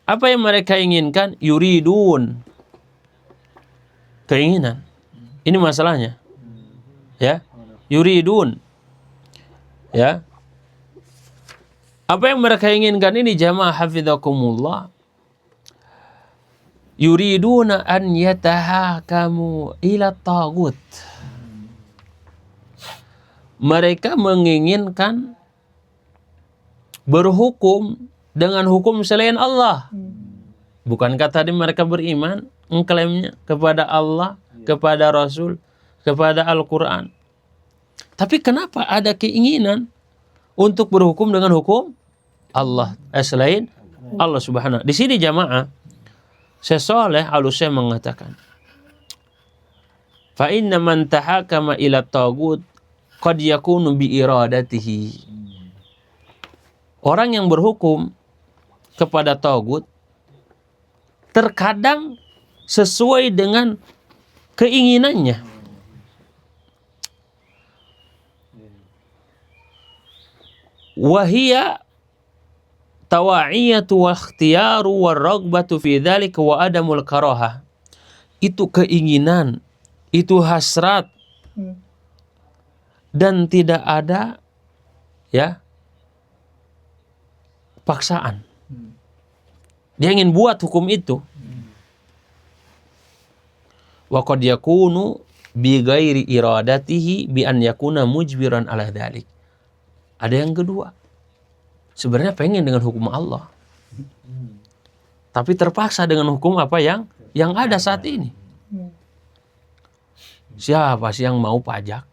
Apa yang mereka inginkan? Yuridun, keinginan. Ini masalahnya. Ya. yuridun. Ya. Apa yang mereka inginkan ini jamaah hafizakumullah? Yuriduna an yatahakamu ila tagut. Mereka menginginkan berhukum dengan hukum selain Allah. Bukankah tadi mereka beriman, mengklaimnya kepada Allah, kepada Rasul, kepada Al-Quran. Tapi kenapa ada keinginan untuk berhukum dengan hukum Allah selain Allah Subhanahu. Di sini jamaah, Syekh Shalih Al-Utsaimin mengatakan, fa inna man tahakama ila tagut qad yakunu bi iradatihi. Orang yang berhukum kepada tagut terkadang sesuai dengan keinginannya. Wahia tawa'iyatu wa ikhtiyaru wa ragbatu fi dzalika wa adamul karahah. Itu keinginan, itu hasrat, dan tidak ada ya paksaan. Dia ingin buat hukum itu. Wa qad yakunu bi ghairi iradatihi bi an yakuna mujbiran ala dzalik. Ada yang kedua. Sebenarnya pengen dengan hukum Allah. Tapi terpaksa dengan hukum apa yang ada saat ini. Siapa sih yang mau pajak?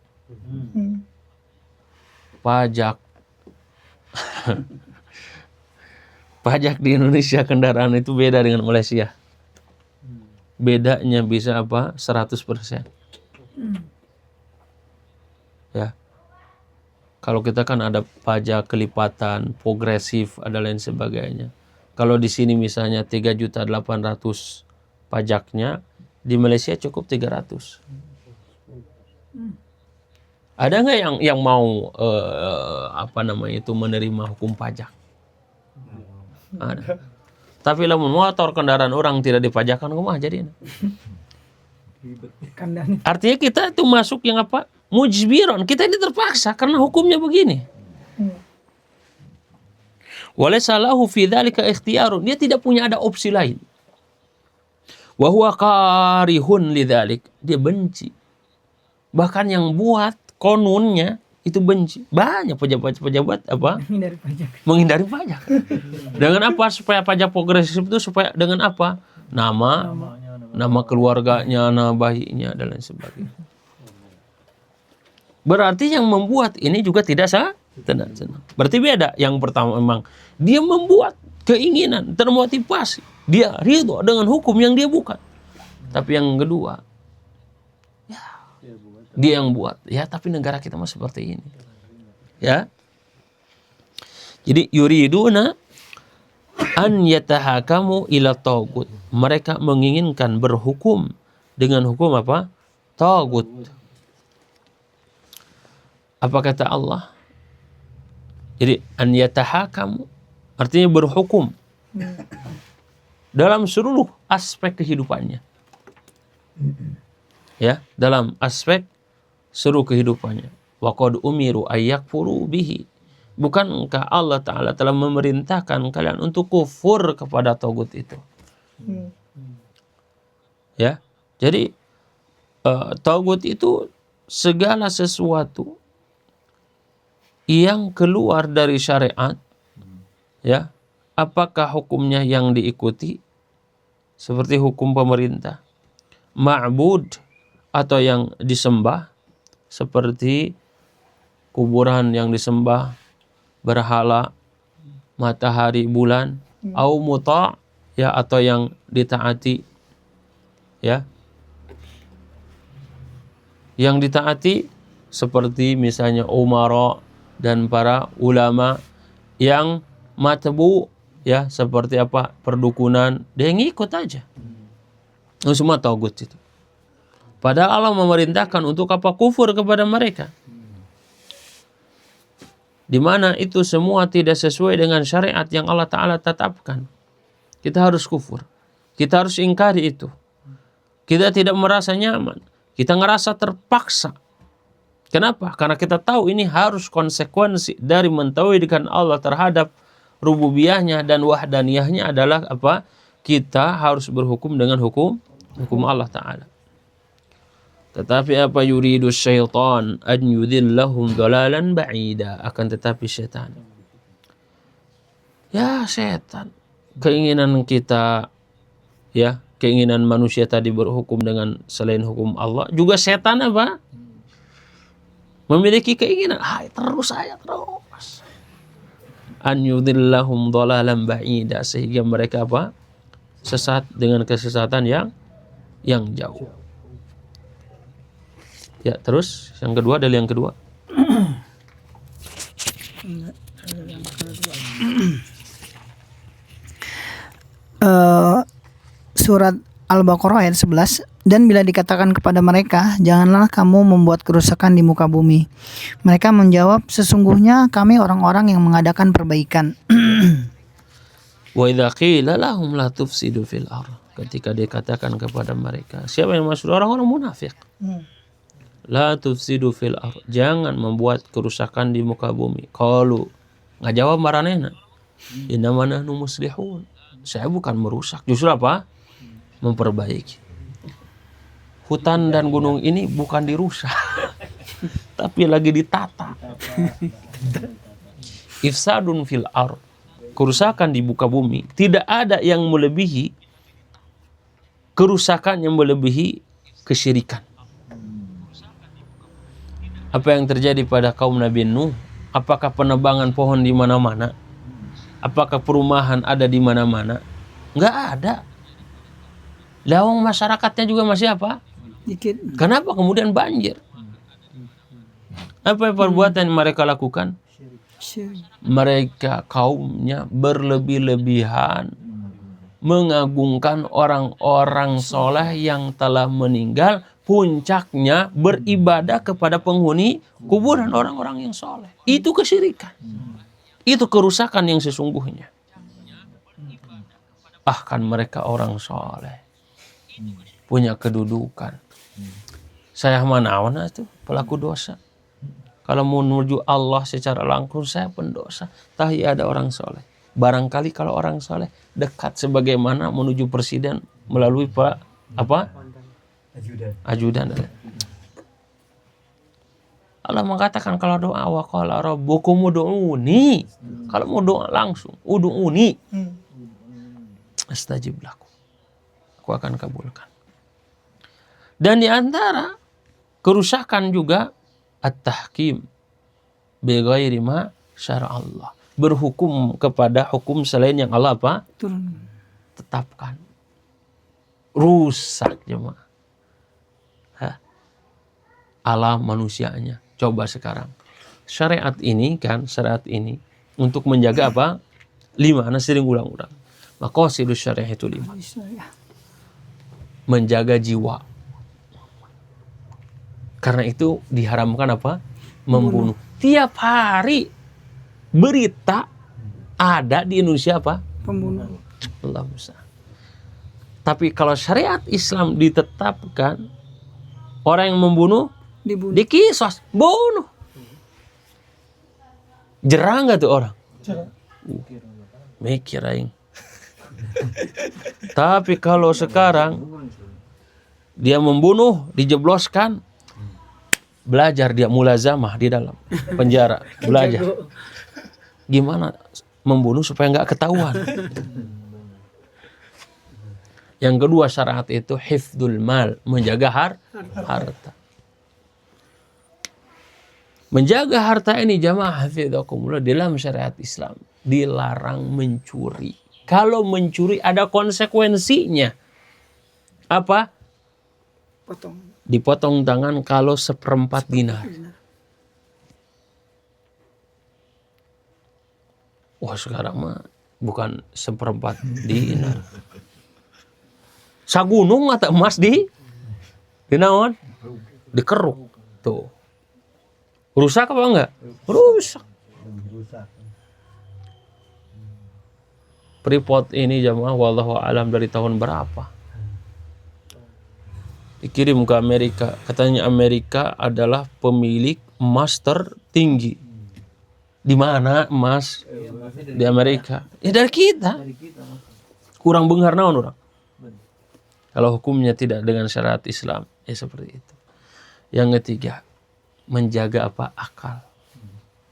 Pajak. Pajak di Indonesia kendaraan itu beda dengan Malaysia. Bedanya bisa apa? 100%. Ya. Kalau kita kan ada pajak kelipatan, progresif, ada lain sebagainya. Kalau di sini misalnya 3.800.000 pajaknya, di Malaysia cukup 300. Ada nggak yang mau menerima hukum pajak? Ada. Tapi lamun motor kendaraan orang tidak dipajakan, kumaha jadinya? Artinya kita itu masuk yang apa? Mujbiron. Kita ini terpaksa karena hukumnya begini. Walaysa lahu fi dzalika ikhtiyarun. Dia tidak punya ada opsi lain. Wa huwa karihun lidzalik. Dia benci. Bahkan yang buat konunnya itu benci. Banyak pejabat-pejabat apa? Menghindari pajak. Dengan apa supaya pajak progresif itu supaya dengan apa? Nama keluarganya, nama bayinya dan lain sebagainya. Berarti yang membuat ini juga tidak senang. Berarti beda. Yang pertama memang dia membuat keinginan termotivasi. Dia ridho dengan hukum yang dia buat. Tapi yang kedua, ya, dia yang buat. Ya, tapi negara kita mah seperti ini. Ya. Jadi yuriduna an yatahakamu ila tagut. Mereka menginginkan berhukum dengan hukum apa? Tagut. Apa kata Allah? Jadi an yatahakamu artinya berhukum dalam seluruh aspek kehidupannya. Ya, dalam aspek seluruh kehidupannya. Wa qad umiru ayyakfuru bihi. Bukankah Allah Ta'ala telah memerintahkan kalian untuk kufur kepada tagut itu? Ya, jadi tagut itu segala sesuatu yang keluar dari syariat, ya, apakah hukumnya yang diikuti seperti hukum pemerintah, ma'bud atau yang disembah seperti kuburan yang disembah, berhala, matahari, bulan, au muta', ya, atau yang ditaati, ya, yang ditaati seperti misalnya umara dan para ulama, yang matbu, ya, seperti apa, perdukunan, dia ngikut aja. Itu semua tagut itu. Padahal Allah memerintahkan untuk apa? Kufur kepada mereka. Di mana itu semua tidak sesuai dengan syariat yang Allah Ta'ala tetapkan. Kita harus kufur. Kita harus ingkari itu. Kita tidak merasa nyaman. Kita ngerasa terpaksa. Kenapa? Karena kita tahu ini harus konsekuensi dari mentauhidkan Allah terhadap rububiyahnya dan wahdaniyahnya adalah apa? Kita harus berhukum dengan hukum Allah Ta'ala. Tetapi apa yuridu syaitan an yudhillahum dhalalan ba'ida, akan tetapi setan, ya setan, keinginan kita, ya keinginan manusia tadi berhukum dengan selain hukum Allah, juga setan apa? Memiliki keinginan, terus an yudhillahum dhalalan ba'ida, sehingga mereka apa? Sesat dengan kesesatan yang jauh. Ya, terus yang kedua, dalil yang kedua. Surat Al-Baqarah ayat 11, dan bila dikatakan kepada mereka, janganlah kamu membuat kerusakan di muka bumi, mereka menjawab, sesungguhnya kami orang-orang yang mengadakan perbaikan. Wa idza qila lahum la tufsidu fil ardh, ketika dikatakan kepada mereka, siapa yang maksud? Orang-orang munafik. La tufsidu fil ardh, jangan membuat kerusakan di muka bumi. Qalu, nggak jawab maranehna, innama nahnu muslihun, saya bukan merusak, justru apa? Memperbaiki. Hutan dan gunung ini bukan dirusak tapi lagi ditata. Ifsadun fil ardh, kerusakan di muka bumi. Tidak ada yang melebihi kerusakan, yang melebihi kesyirikan. Apa yang terjadi pada kaum Nabi Nuh? Apakah penebangan pohon di mana-mana? Apakah perumahan ada di mana-mana? Enggak ada. Lawang masyarakatnya juga masih apa? Dikit. Kenapa kemudian banjir? Apa perbuatan yang mereka lakukan? Mereka kaumnya berlebih-lebihan mengagungkan orang-orang soleh yang telah meninggal. Puncaknya beribadah kepada penghuni kuburan orang-orang yang soleh. Itu kesyirikan. Itu kerusakan yang sesungguhnya. Bahkan mereka orang soleh, punya kedudukan. Saya manawan itu pelaku dosa. Kalau mau menuju Allah secara langsung, saya pendosa. Tapi ada orang soleh. Barangkali kalau orang soleh dekat sebagaimana menuju presiden melalui ajudan. Allah mengatakan kalau doa, wa qala rabbukum ud'uni, kalau mau doa langsung ud'uni astajib lakum, aku akan kabulkan. Dan di antara kerusakan juga at-tahkim bi ghairi ma syara Allah, berhukum kepada hukum selain yang Allah tetapkan. Rusak jemaah alam manusianya. Coba sekarang syariat ini untuk menjaga apa? 5, ana sering ulang-ulang. Maqasidus syariah itu 5. Menjaga jiwa. Karena itu diharamkan apa? Membunuh. Tiap hari berita ada di Indonesia apa? Pembunuh. Allah Musa. Tapi kalau syariat Islam ditetapkan, orang yang membunuh dikisos, bunuh. Jerah nggak tuh orang? Mikir aing. Tapi kalau sekarang dia membunuh, dijebloskan, belajar dia mulazamah di dalam penjara, belajar gimana membunuh supaya nggak ketahuan. Yang kedua syariat itu hifdzul mal, menjaga harta. Menjaga harta ini jamaah hafidhakumullah, dalam syariat Islam dilarang mencuri. Kalau mencuri ada konsekuensinya. Apa? Dipotong tangan kalau 1/4 dinar. Wah, sekarang mah bukan 1/4 dinar. Sagunung atau emas di naon? Dikeruk. Tuh. Rusak apa enggak? Rusak. Freeport ini jamaah wallahu alam dari tahun berapa? dikirim ke Amerika. Katanya Amerika adalah pemilik emas tertinggi. Di mana emas? Di Amerika. Ya dari kita. Kurang beunghar naon urang. Kalau hukumnya tidak dengan syariat Islam, ya seperti itu. Yang ketiga, menjaga apa? Akal.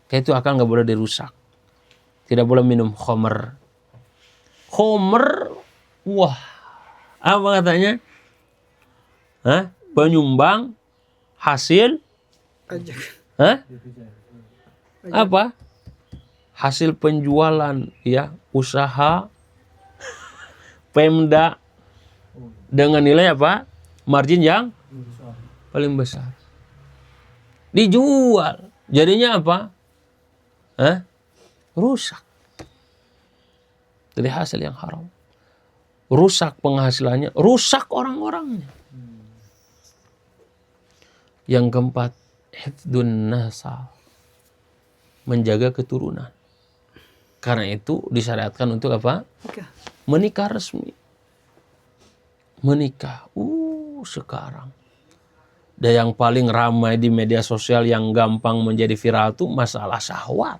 Kayak itu akal nggak boleh dirusak. Tidak boleh minum khamr. Khamr, wah, apa katanya? Penyumbang hasil apa? Hasil penjualan ya, usaha Pemda dengan nilai apa? Margin yang paling besar. Dijual. Jadinya apa? Rusak. Dari hasil yang haram. Rusak penghasilannya, rusak orang-orangnya. Yang keempat, hifdun nasal. Menjaga keturunan. Karena itu disyariatkan untuk apa? Menikah resmi. Menikah. Sekarang. Dan yang paling ramai di media sosial yang gampang menjadi viral itu masalah syahwat.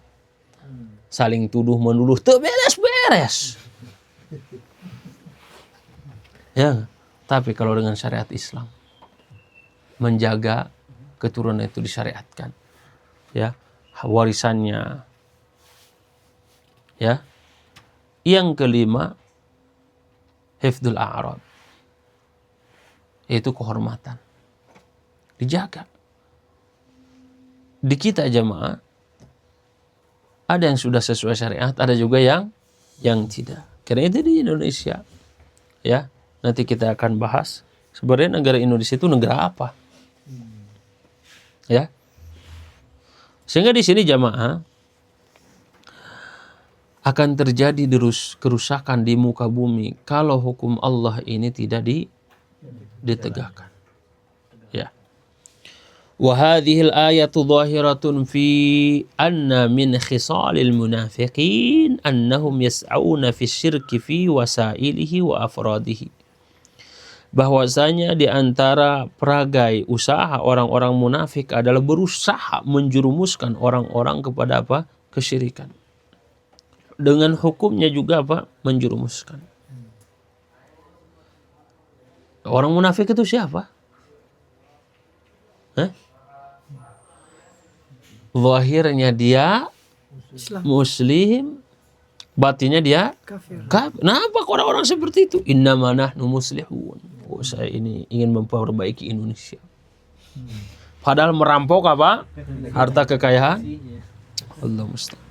Saling tuduh-menuduh, teu beres-beres. Ya, tapi kalau dengan syariat Islam, menjaga keturunan itu disyariatkan. Ya, warisannya. Ya. Yang kelima, hifdzul a'rad. Yaitu kehormatan. Dijaga. Di kita jamaah ada yang sudah sesuai syariat, ada juga yang tidak. Karena itu di Indonesia, ya nanti kita akan bahas sebenarnya negara Indonesia itu negara apa, ya. Sehingga di sini jamaah akan terjadi kerusakan di muka bumi kalau hukum Allah ini tidak ditegakkan, ya. وهذه الآية ظاهرة في أن من خصال المنافقين أنهم يسعون في الشرك في وسائله وأفراده. Bahwasanya di antara peragai usaha orang-orang munafik adalah berusaha menjerumuskan orang-orang kepada apa? Kesyirikan. Dengan hukumnya juga apa? Menjerumuskan. Orang munafik itu siapa? Zahirnya dia Islam. Muslim, batinnya dia kafir. Kenapa orang-orang seperti itu? Innama nahnu muslihun. Saya ini ingin memperbaiki Indonesia. Padahal merampok apa? Harta kekayaan. Allah musta'an.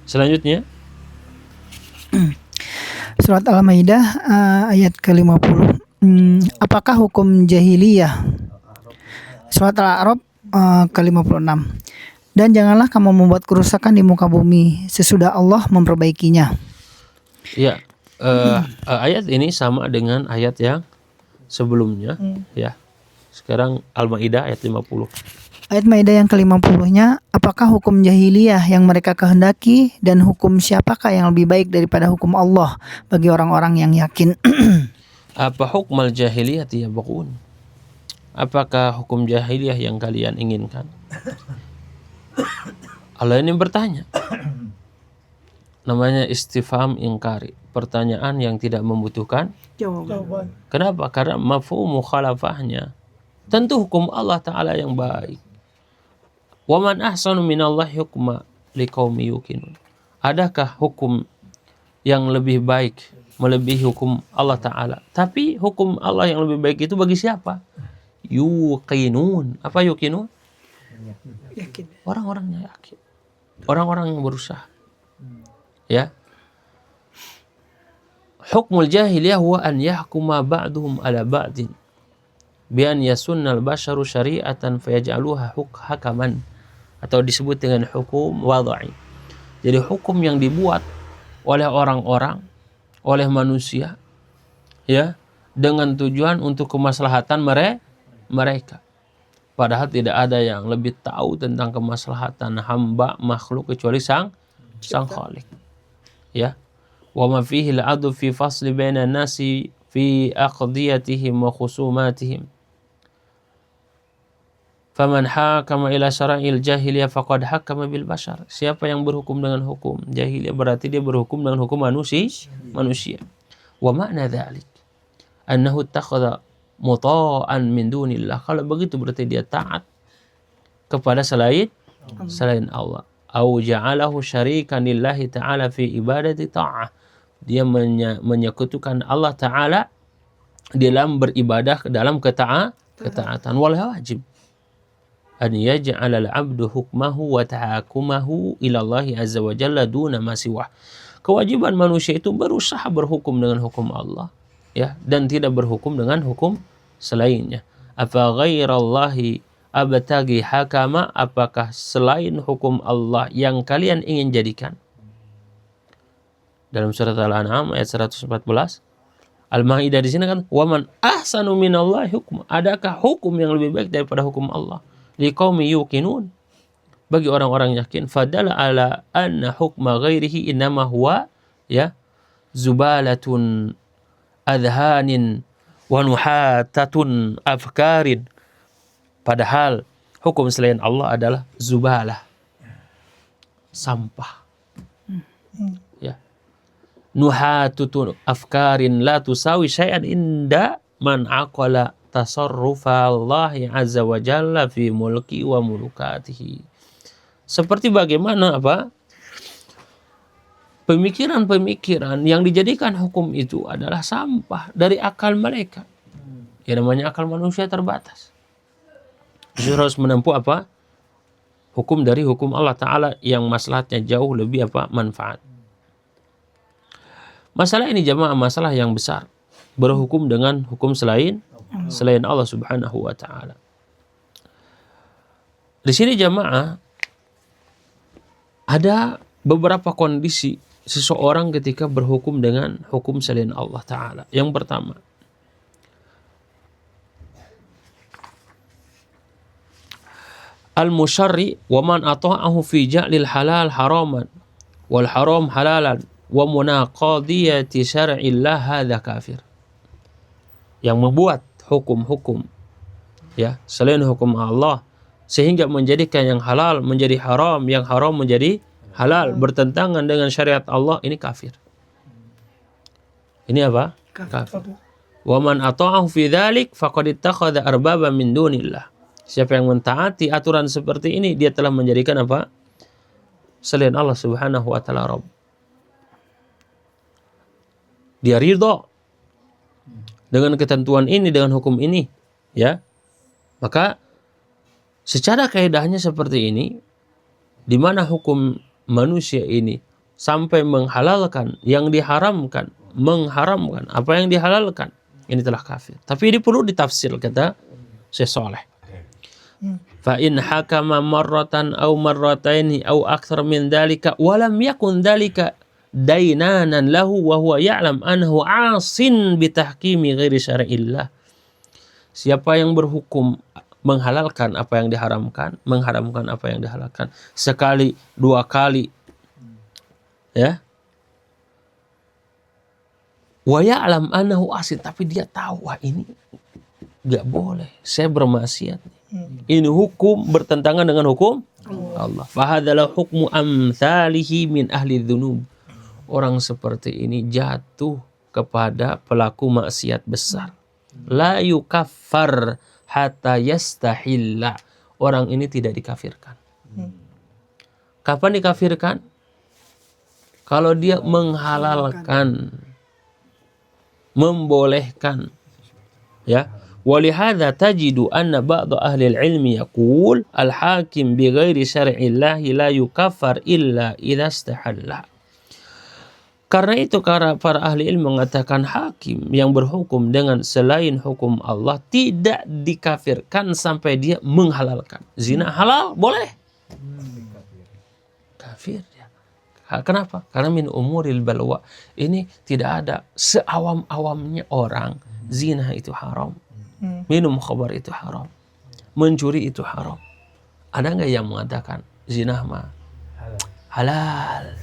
Selanjutnya Surat Al-Maidah ayat ke-50. Apakah hukum jahiliyah? Surat Al-A'raf ke-56. Dan janganlah kamu membuat kerusakan di muka bumi sesudah Allah memperbaikinya. Ya, ayat ini sama dengan ayat yang sebelumnya, ya. Sekarang Al-Maidah ayat 50. Ayat Maidah yang ke-50-nya, apakah hukum jahiliyah yang mereka kehendaki dan hukum siapakah yang lebih baik daripada hukum Allah bagi orang-orang yang yakin? Apa hukmal jahiliyah ya baqun? Apakah hukum jahiliyah yang kalian inginkan? Allah ini bertanya. Namanya istifham ingkari, pertanyaan yang tidak membutuhkan jawaban. Kenapa? Karena mafhum mukhalafahnya tentu hukum Allah Ta'ala yang baik. Wa man ahsanu minallahi hukma liqaumi yuqinun. Adakah hukum yang lebih baik melebihi hukum Allah Ta'ala? Tapi hukum Allah yang lebih baik itu bagi siapa? Yuqinun. Apa yuqinun? Yakin. Orang-orang yang yakin. Orang-orang yang berusaha. Ya. Hukmul jahiliyah huwa an yahkuma ba'duhum ala ba'din bi an yasunnal basharu syari'atan fayaj'aluha hakaman, atau disebut dengan hukum wad'i. Jadi hukum yang dibuat oleh orang-orang, oleh manusia, ya, dengan tujuan untuk kemaslahatan mereka. Padahal tidak ada yang lebih tahu tentang kemaslahatan hamba makhluk kecuali sang Khalik. Ya. Wa ma fihi al-'adl fi fasli baina an-nasi fi aqdiyatihim wa khusumatihim. Faman hakama ila syara'il jahiliyah faqad hakama bil bashar. Siapa yang berhukum dengan hukum jahiliyah berarti dia berhukum dengan hukum manusia. Wa ma'na dzalik annahu ittakhadha muta'an min dunillah. Kalau begitu berarti dia taat kepada selain Allah. Au ja'alahu syarikan lillahi ta'ala fi ibadati ta'ah. Dia menyekutukan Allah Ta'ala dalam beribadah dalam ketaatan. Wal wajib an yaj'ala al-'abdu hukmahu wa tahakumahu ila Allah azza wa jalla duna ma siwah. Kewajiban manusia itu berusaha berhukum dengan hukum Allah, ya, dan tidak berhukum dengan hukum selainnya. Afa ghairallahi abtagi hakama, apakah selain hukum Allah yang kalian ingin jadikan? Dalam surat Al-An'am ayat 114. Al-Maidah di sini kan waman ahsanu minallahi hukma. Adakah hukum yang lebih baik daripada hukum Allah? Liqaumi yuqinun, bagi orang-orang yakin. Fadala ala anna hukma ghairihi innama huwa, ya, zubalatun adhanin wa nuhatatun afkarin. Padahal hukum selain Allah adalah zubalah, sampah, ya, nuhatutun afkarin la tusawi syai'an inda man aqala tasarrufa Allah azza wa jalla fi mulki wa mulukatihi. Seperti bagaimana pemikiran-pemikiran yang dijadikan hukum itu adalah sampah dari akal mereka. Ya, namanya akal manusia terbatas. Justru harus menempuh hukum dari hukum Allah Ta'ala yang maslahatnya jauh lebih manfaat. Masalah ini jamaah masalah yang besar, berhukum dengan hukum selain Allah Subhanahu wa Ta'ala. Di sini jamaah ada beberapa kondisi seseorang ketika berhukum dengan hukum selain Allah Ta'ala. Yang pertama, al-musyarri wa man ata'ahu fi ja'lil halal haraman wal haram halalan wa munaqadiyati syar'illah hadza kafir. Yang membuat hukum-hukum, ya, selain hukum Allah sehingga menjadikan yang halal menjadi haram, yang haram menjadi halal, bertentangan dengan syariat Allah, ini kafir. Ini apa? Kafir. Wa man ata'ahu fi dzalik faqad ittakhadha arbaba min dunillah. Siapa yang mentaati aturan seperti ini, dia telah menjadikan selain Allah Subhanahu wa Ta'ala Rabb. Dia ridha dengan ketentuan ini, dengan hukum ini, ya. Maka secara kaidahnya seperti ini, di mana hukum manusia ini sampai menghalalkan yang diharamkan, mengharamkan apa yang dihalalkan, ini telah kafir. Tapi ini perlu ditafsir, kata Syekh Saleh. Fa in hakama marratan aw marrataini aw akthar min dzalika wa lam yakun dzalika dainanan lahu wa huwa ya'lam annahu 'asin bi tahkimi ghairi syar'illah. Siapa yang berhukum menghalalkan apa yang diharamkan, mengharamkan apa yang dihalalkan sekali, dua kali, ya, wa ya'lam annahu 'asin, tapi dia tahu, wah ini enggak boleh, saya bermaksiat. Ini hukum bertentangan dengan hukum Allah. Fahadalah hukmu amthalihi min ahli dzunub. Orang seperti ini jatuh kepada pelaku maksiat besar. La yukaffar hatta yastahilla. Orang ini tidak dikafirkan. Kapan dikafirkan? Kalau dia menghalalkan, membolehkan, ya. Walihada tajidu anna ba'd ahli al-ilmi yaqul al-hakim bi ghairi syar'illah la yukaffar illa idza istahalla. Karena itu para ahli ilmu mengatakan hakim yang berhukum dengan selain hukum Allah tidak dikafirkan sampai dia menghalalkan. Zina halal boleh, kafir ya. Kenapa? Karena min umuril balwa. Ini tidak ada seawam-awamnya orang zina itu haram. Minum khamar itu haram, mencuri itu haram. Ada nggak yang mengatakan zina mah halal?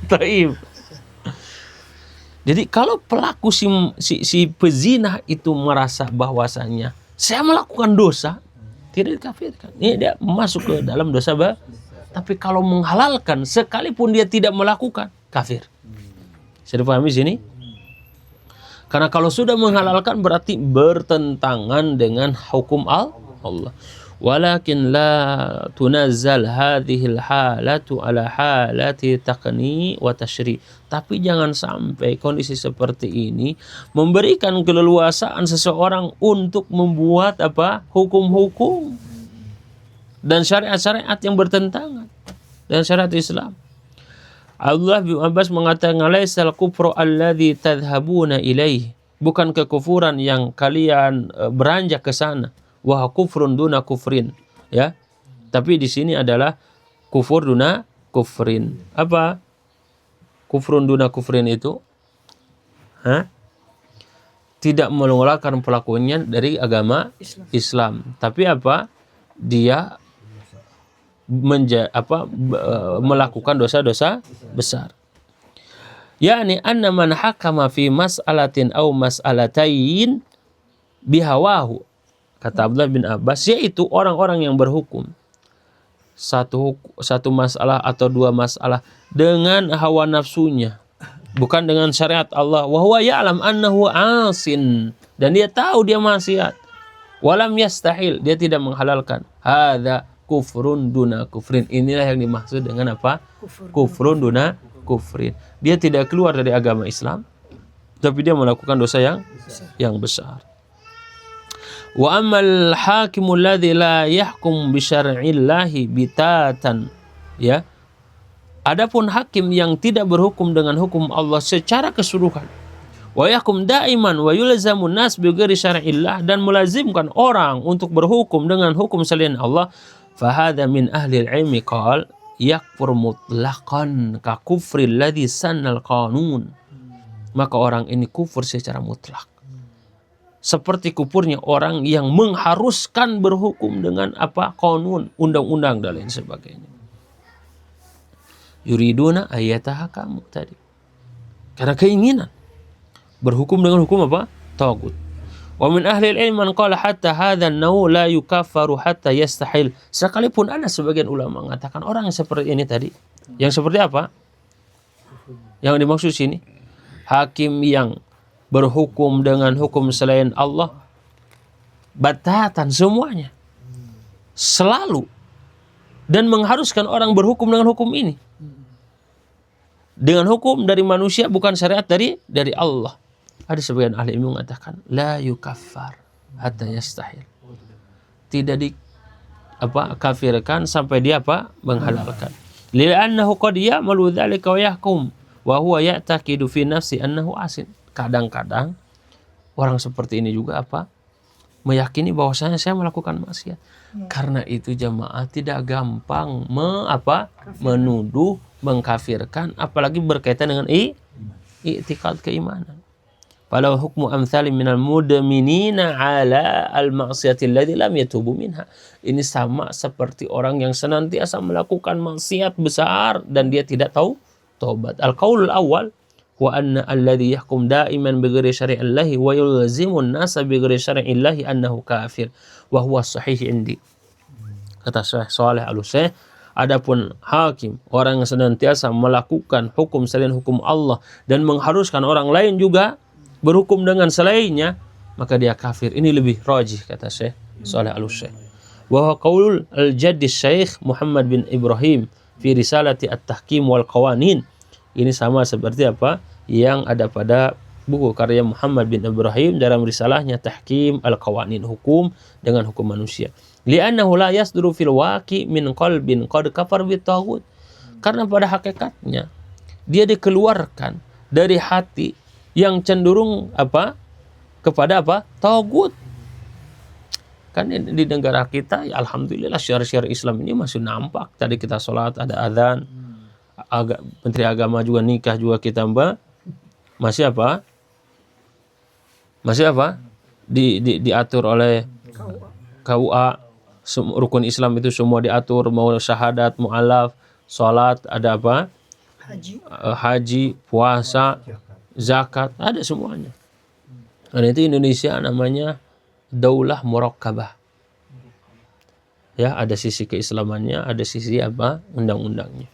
Taib. Jadi kalau pelaku si pezina itu merasa bahwasanya saya melakukan dosa, tidak dikafirkan. Ini dia masuk ke dalam dosa tapi kalau menghalalkan sekalipun dia tidak melakukan, kafir. Saya dipahami sini? Karena kalau sudah menghalalkan berarti bertentangan dengan hukum Allah. Walakin la tunazzal hadhil halatu ala halati taqni wa tashri. Tapi jangan sampai kondisi seperti ini memberikan keleluasaan seseorang untuk membuat hukum-hukum dan syariat-syariat yang bertentangan dengan syariat Islam. Abdullah bin Abbas mengatakan, "Laisal kufru alladzi tadhhabuna ilaihi." Bukan kekufuran yang kalian beranjak ke sana. Wa kufrun duna kufrin, ya. Tapi di sini adalah kufur duna kufrin. Apa kufrun duna kufrin itu? Tidak mengeluarkan pelakunya dari agama Islam. Tapi dia melakukan dosa-dosa besar. Yani anna man hakama fi mas'alatin aw mas'alatain bihawahu. Kata Abdullah bin Abbas, yaitu orang-orang yang berhukum satu masalah atau dua masalah dengan hawa nafsunya, bukan dengan syariat Allah. Wa huwa ya'lam annahu asin, dan dia tahu dia maksiat. Walam yastahil, dia tidak menghalalkan. Hadza kufrun duna kufrin. Inilah yang dimaksud dengan apa? Kufrun duna kufrin. Dia tidak keluar dari agama Islam, tapi dia melakukan dosa yang besar. Wa ammal hakimul ladzi la yahkum bi syar'illahi bitatan, ya. Adapun hakim yang tidak berhukum dengan hukum Allah secara keseluruhan, wa yahkum daiman wa yulzamun nas bi ghairi syar'illah, dan melazimkan orang untuk berhukum dengan hukum selain Allah, fa hadza min ahli al-ilmi qal yakfur mutlaqan ka kufril ladzi sannal qanun. Maka orang ini kufur secara mutlak, seperti kufurnya orang yang mengharuskan berhukum dengan qanun, undang-undang dan lain sebagainya. Yuriduna ayatahakamu tadi, karena keinginan berhukum dengan hukum tagut. Wa min ahli al-ilm man qala hatta hadha an-naw la yukaffaru hatta yastahil. Sekalipun ada sebagian ulama mengatakan orang yang seperti ini tadi, yang seperti apa? Yang dimaksud sini, hakim yang berhukum dengan hukum selain Allah, batatan semuanya, selalu, dan mengharuskan orang berhukum dengan hukum ini, dengan hukum dari manusia, bukan syariat dari Allah. Ada sebagian ahli ilmu mengatakan la yukaffar hatta yastahil, tidak kafirkan sampai dia menghalalkan. Li'annahu qad ya'malu dzalika wa yahkum wa huwa ya'taqidu fi nafsi annahu asin. Kadang-kadang orang seperti ini juga meyakini bahwasanya saya melakukan maksiat. Karena itu jamaah tidak gampang menuduh, mengkafirkan, apalagi berkaitan dengan i'tiqad keimanan. Falau hukmu amthali minal mudminina ala al-ma'siyati alladhi lam yatubu minha. Ini sama seperti orang yang senantiasa melakukan maksiat besar dan dia tidak tahu taubat. Al-qaulul awal wa anna alladhi yahkum da'iman bighairi syari'illahi wa yulzimun nasa bighairi syari'illahi annahu kafir wa huwa sahih indi. Kata Syekh Shalih Al-Utsaimin, adapun hakim, orang yang senantiasa melakukan hukum selain hukum Allah dan mengharuskan orang lain juga berhukum dengan selainnya, maka dia kafir. Ini lebih rajih, kata Syekh Shalih Al-Utsaimin. Wa huwa qaulul al-jaddi Syekh Muhammad bin Ibrahim fi risalati at-tahkim wal qawanin. Ini sama seperti yang ada pada buku karya Muhammad bin Ibrahim dalam risalahnya Tahkim al-Qawanin, hukum dengan hukum manusia. Li'annahu la yasduru fil waqi min qalbin qad kafar bit taghut. Karena pada hakikatnya dia dikeluarkan dari hati yang cenderung kepada taghut. Kan di negara kita ya alhamdulillah syiar-syiar Islam ini masih nampak. Tadi kita sholat ada adzan. Menteri Agama juga nikah juga kita masih diatur oleh KUA. Rukun Islam itu semua diatur, mau syahadat, mu'alaf, sholat, ada haji, puasa, zakat, ada semuanya. Dan itu Indonesia namanya daulah murakkabah. Ya, ada sisi keislamannya, ada sisi apa? Undang-undangnya.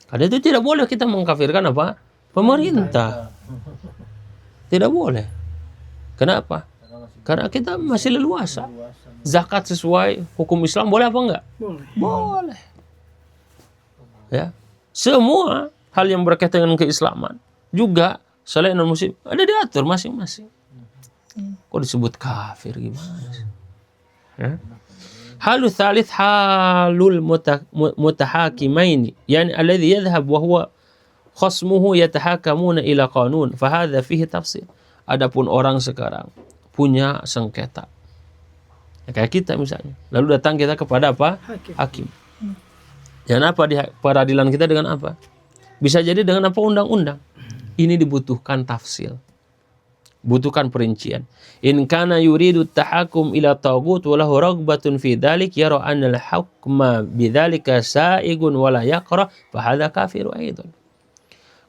Karena itu tidak boleh kita mengkafirkan apa? Pemerintah. Tidak boleh. Kenapa? Karena kita masih leluasa. Zakat sesuai hukum Islam boleh apa enggak? Boleh. Ya. Semua hal yang berkaitan dengan keislaman juga selain non-muslim ada diatur masing-masing. Kok disebut kafir gimana? Ya. Halu thalith halul mutahakimaini, yani alladhi yadhhab wa huwa khasmuhu yatahakamuna ila qanun, fahadha fihi tafsir. Adapun orang sekarang punya sengketa. Ya, kayak kita misalnya. Lalu datang kita kepada apa? Hakim. Dan apa di peradilan kita dengan apa? Bisa jadi dengan apa? Undang-undang. Ini dibutuhkan tafsil. Butuhkan perincian. In kana yuridu tahakum ila taghut wa lahu raghbatun fi dzalik yara anna al-hukma bidzalika sa'igun wa la yaqra fa hadza kafiru aidan.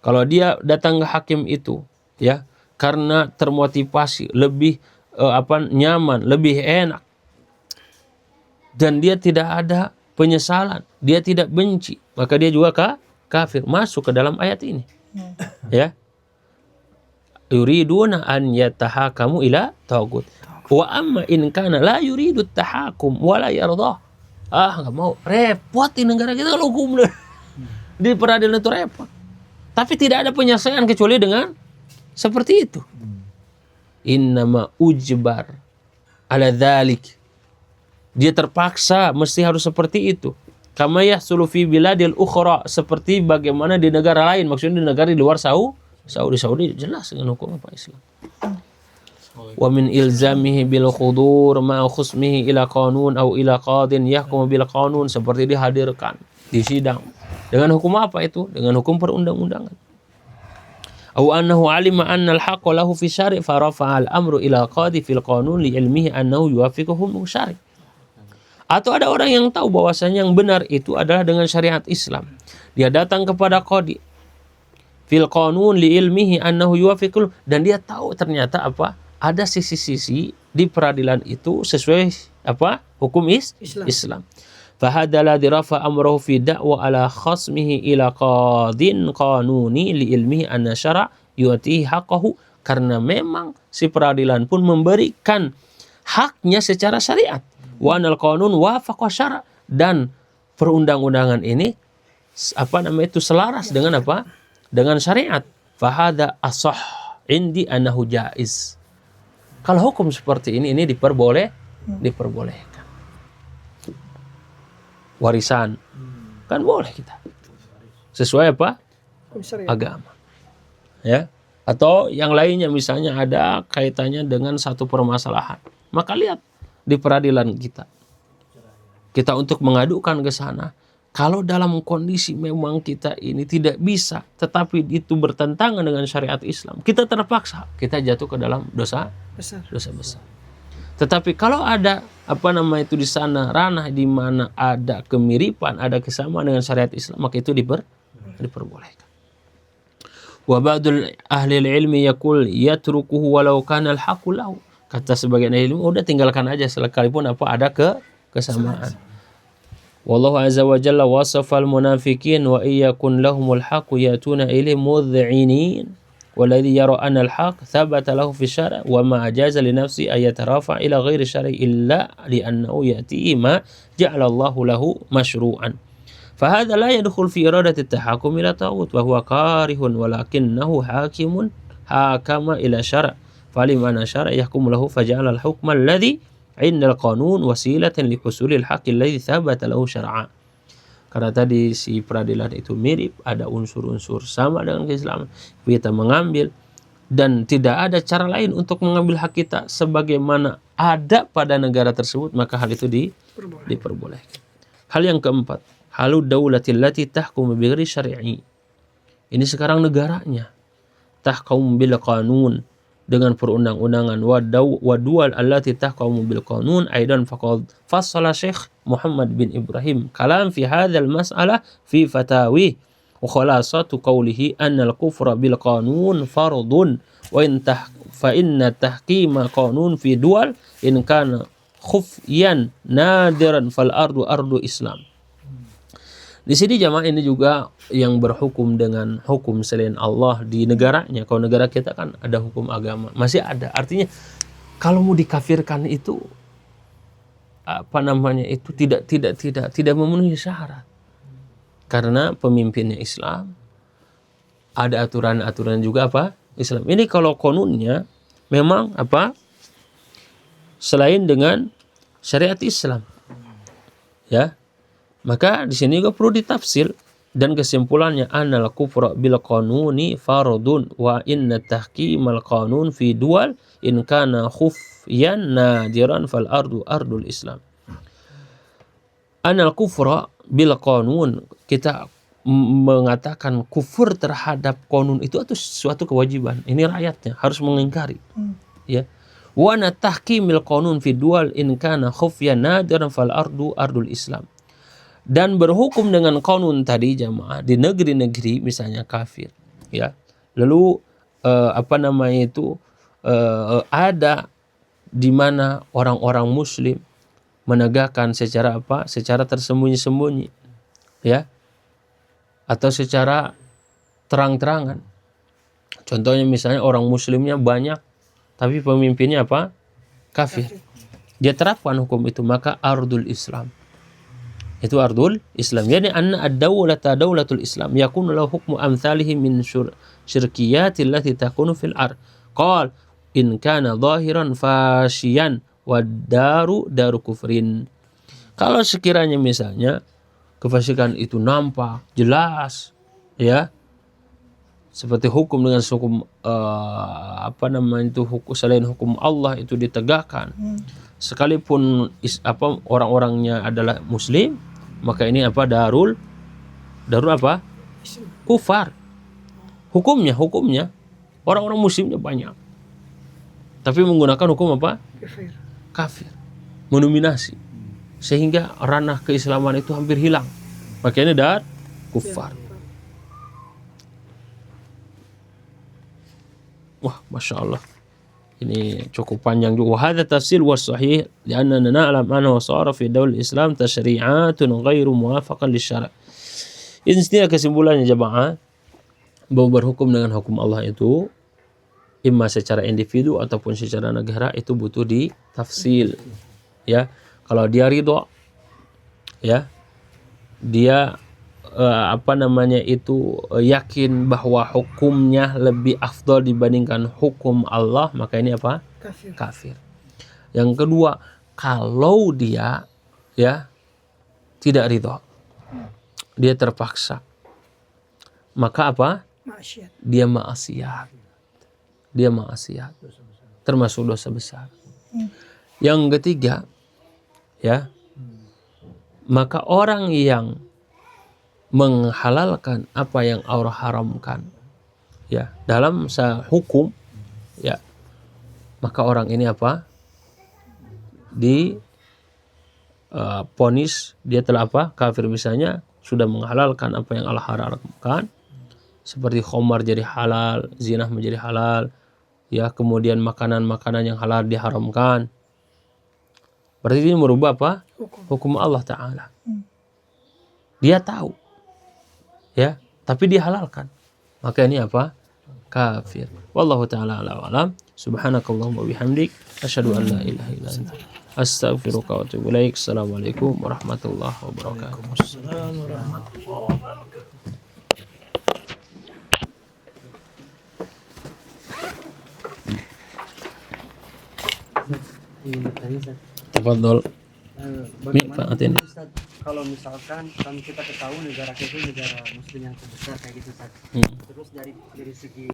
Kalau dia datang ke hakim itu ya karena termotivasi lebih nyaman, lebih enak dan dia tidak ada penyesalan, dia tidak benci, maka dia juga kafir, masuk ke dalam ayat ini. Ya. Yuriduna an yatahakamu ila taghut. Wa amma in kana la yuridu tahakum wa la yardah. Enggak mau, repot di negara kita kalau hukum di peradilan itu repot. Tapi tidak ada penyelesaian kecuali dengan seperti itu. Innama ujbar ala dzalik. Dia terpaksa mesti harus seperti itu. Kama yahsulu fi biladil ukhra, seperti bagaimana di negara lain, maksudnya di negara di luar Saudi jelas dengan hukum apa Islam. Wa min ilzamihi bil khudur ma khusmihi ila qanun au ila qadin yahkum bil qanun, seperti dihadirkan di sidang. Dengan hukum apa itu? Dengan hukum perundang-undangan. Au annahu alima anna al-haqqa lahu fi syari' fa rafa'a al-amru ila qadi fil qanun li ilmihi annahu yuwafiquhu syari'. Atau ada orang yang tahu bahwasanya yang benar itu adalah dengan syariat Islam. Dia datang kepada qadi fil qanun li ilmihi annahu yuwafiqul, dan dia tahu ternyata apa? Ada sisi-sisi di peradilan itu sesuai apa? Hukum Islam. Fa hadza ladzi rafa amruhu fi da'wa ala khasmihi ila qadin qanuni li ilmihi anna syara' yu'tihi haqqahu, karena memang si peradilan pun memberikan haknya secara syariat. Wa anal qanun wafaqa syara', dan perundang-undangan ini itu selaras dengan apa? Dengan syariat. Fahada asah indi annahu jaiz. Kalau hukum seperti ini diperbolehkan. Warisan kan boleh kita sesuai apa? Agama. Ya. Atau yang lainnya misalnya ada kaitannya dengan satu permasalahan. Maka lihat di peradilan kita untuk mengadukan ke sana. Kalau dalam kondisi memang kita ini tidak bisa, tetapi itu bertentangan dengan syariat Islam, kita terpaksa, kita jatuh ke dalam dosa besar. Tetapi kalau ada di sana ranah di mana ada kemiripan, ada kesamaan dengan syariat Islam, maka itu diperbolehkan. Wa ba'dul ahli ilmi yaqul yatrukuhu walau kana al-haqqu lahu. Kata sebagian ahli ilmu, udah tinggalkan aja sekalipun ada kesamaan. Wallahu azza wa jalla wasafa al-munafiqin wa iyakun lahumul haqqu yatuna ilayhi mudh'inin walladhi yara anna al-haqq thabata lahu fi syara' wa ma ajaza li nafsi ay yatarafa ila ghairi syar'i illa li annahu ya'ti ma ja'ala Allahu lahu mashru'an. Fahadha la yadkhul fi iradati at-tahakum ila taghut wa huwa karihun walakinnahu hakimun hakama ila syara' falimana syara' yahkumu lahu faja'ala al-hukma alladhi indal qanun wasilatan li husulil haqqi alladhi thabata lahu syar'a. Karena tadi si peradilan itu mirip, ada unsur-unsur sama dengan keislaman, kita mengambil dan tidak ada cara lain untuk mengambil hak kita sebagaimana ada pada negara tersebut, maka hal itu diperbolehkan. Hal yang keempat, halu daulatil lati tahkum bi ghairi syar'i. Ini sekarang negaranya tahkum bil qanun, dengan perundang-undangan, wa dual allati tahkumu bil qanun aidan faqad fassala Syekh Muhammad bin Ibrahim kalam fi hadzal mas'alah fi fatawi Wa khalasatu qawlihi annal kufra bil qanun fardun wa fa inna tahkima qanun fi dual in kana khufyan nadiran fal ardu ardu Islam. Di sini jamaah ini juga yang berhukum dengan hukum selain Allah di negaranya. Kalau negara kita kan ada hukum agama, masih ada. Artinya kalau mau dikafirkan itu itu tidak memenuhi syarat. Karena pemimpinnya Islam, ada aturan-aturan juga Islam. Ini kalau konunnya memang selain dengan syariat Islam. Ya. Maka di sini juga perlu ditafsir dan kesimpulannya annal kufra bil qanuni fardun wa inna tahkimal qanun fi dual in kana khufyan nadiran fal ardu ardul Islam. Annal kufra bil qanun, kita mengatakan kufur terhadap qanun itu suatu kewajiban. Ini rakyatnya harus mengingkari. Ya. Wa na tahkimil qanun fi dual in kana khufyan nadiran fal ardu ardul Islam. Dan berhukum dengan qanun tadi jamaah di negeri-negeri misalnya kafir, ya. Lalu ada di mana orang-orang muslim menegakkan secara secara tersembunyi-sembunyi, ya. Atau secara terang-terangan. Contohnya misalnya orang muslimnya banyak tapi pemimpinnya kafir. Dia terapkan hukum itu, maka ardul Islam. Itu ardul Islam. Yani anna ad-dawlata dawlatul Islam yakunu lahu hukmu amthalihi min syirkiyati allati takunu fil ard. Qal in kana zahiran fashiyan wad daru kufrin. Kalau sekiranya misalnya kefasikan itu nampak jelas, ya, seperti hukum dengan hukum hukum selain hukum Allah itu ditegakkan, sekalipun orang-orangnya adalah muslim, maka ini darul kufar. Hukumnya orang-orang muslimnya banyak, tapi menggunakan hukum kafir, mendominasi, sehingga ranah keislaman itu hampir hilang. Makanya kufar. Wah, masya Allah, ini cukup panjang juga. Wahada tafsir was sahih, karena na'lam annahu sara fi daul Islam tasyri'atun ghairu muwafaqan lisyara'. Intinya kesimpulannya jemaah, bahwa berhukum dengan hukum Allah itu imma secara individu ataupun secara negara itu butuh ditafsil. Ya, kalau dia ridho, ya, dia yakin bahwa hukumnya lebih afdal dibandingkan hukum Allah, maka ini kafir. Yang kedua, kalau dia tidak ridho, dia terpaksa, maka dia maksiat, termasuk dosa besar. Yang ketiga, ya, maka orang yang menghalalkan apa yang Allah haramkan, ya, dalam hukum, ya, maka orang ini ponis dia telah kafir. Misalnya sudah menghalalkan apa yang Allah haramkan, seperti khamar jadi halal, zina menjadi halal, ya, kemudian makanan-makanan yang halal diharamkan. Berarti ini merubah hukum Allah Ta'ala. Dia tahu, ya, tapi dihalalkan, maka ini kafir. Wallahu ta'ala a'lam wa a'lam. Subhanakallahumma wa bihamdik asyhadu an la ilaha illa anta astaghfiruka wa atubu ilaik. Assalamualaikum warahmatullahi wabarakatuh. Tafadhol. Ustaz, kalau misalkan kita ketahui negara kita itu negara muslim yang terbesar kayak gitu, Ustaz. Terus dari segi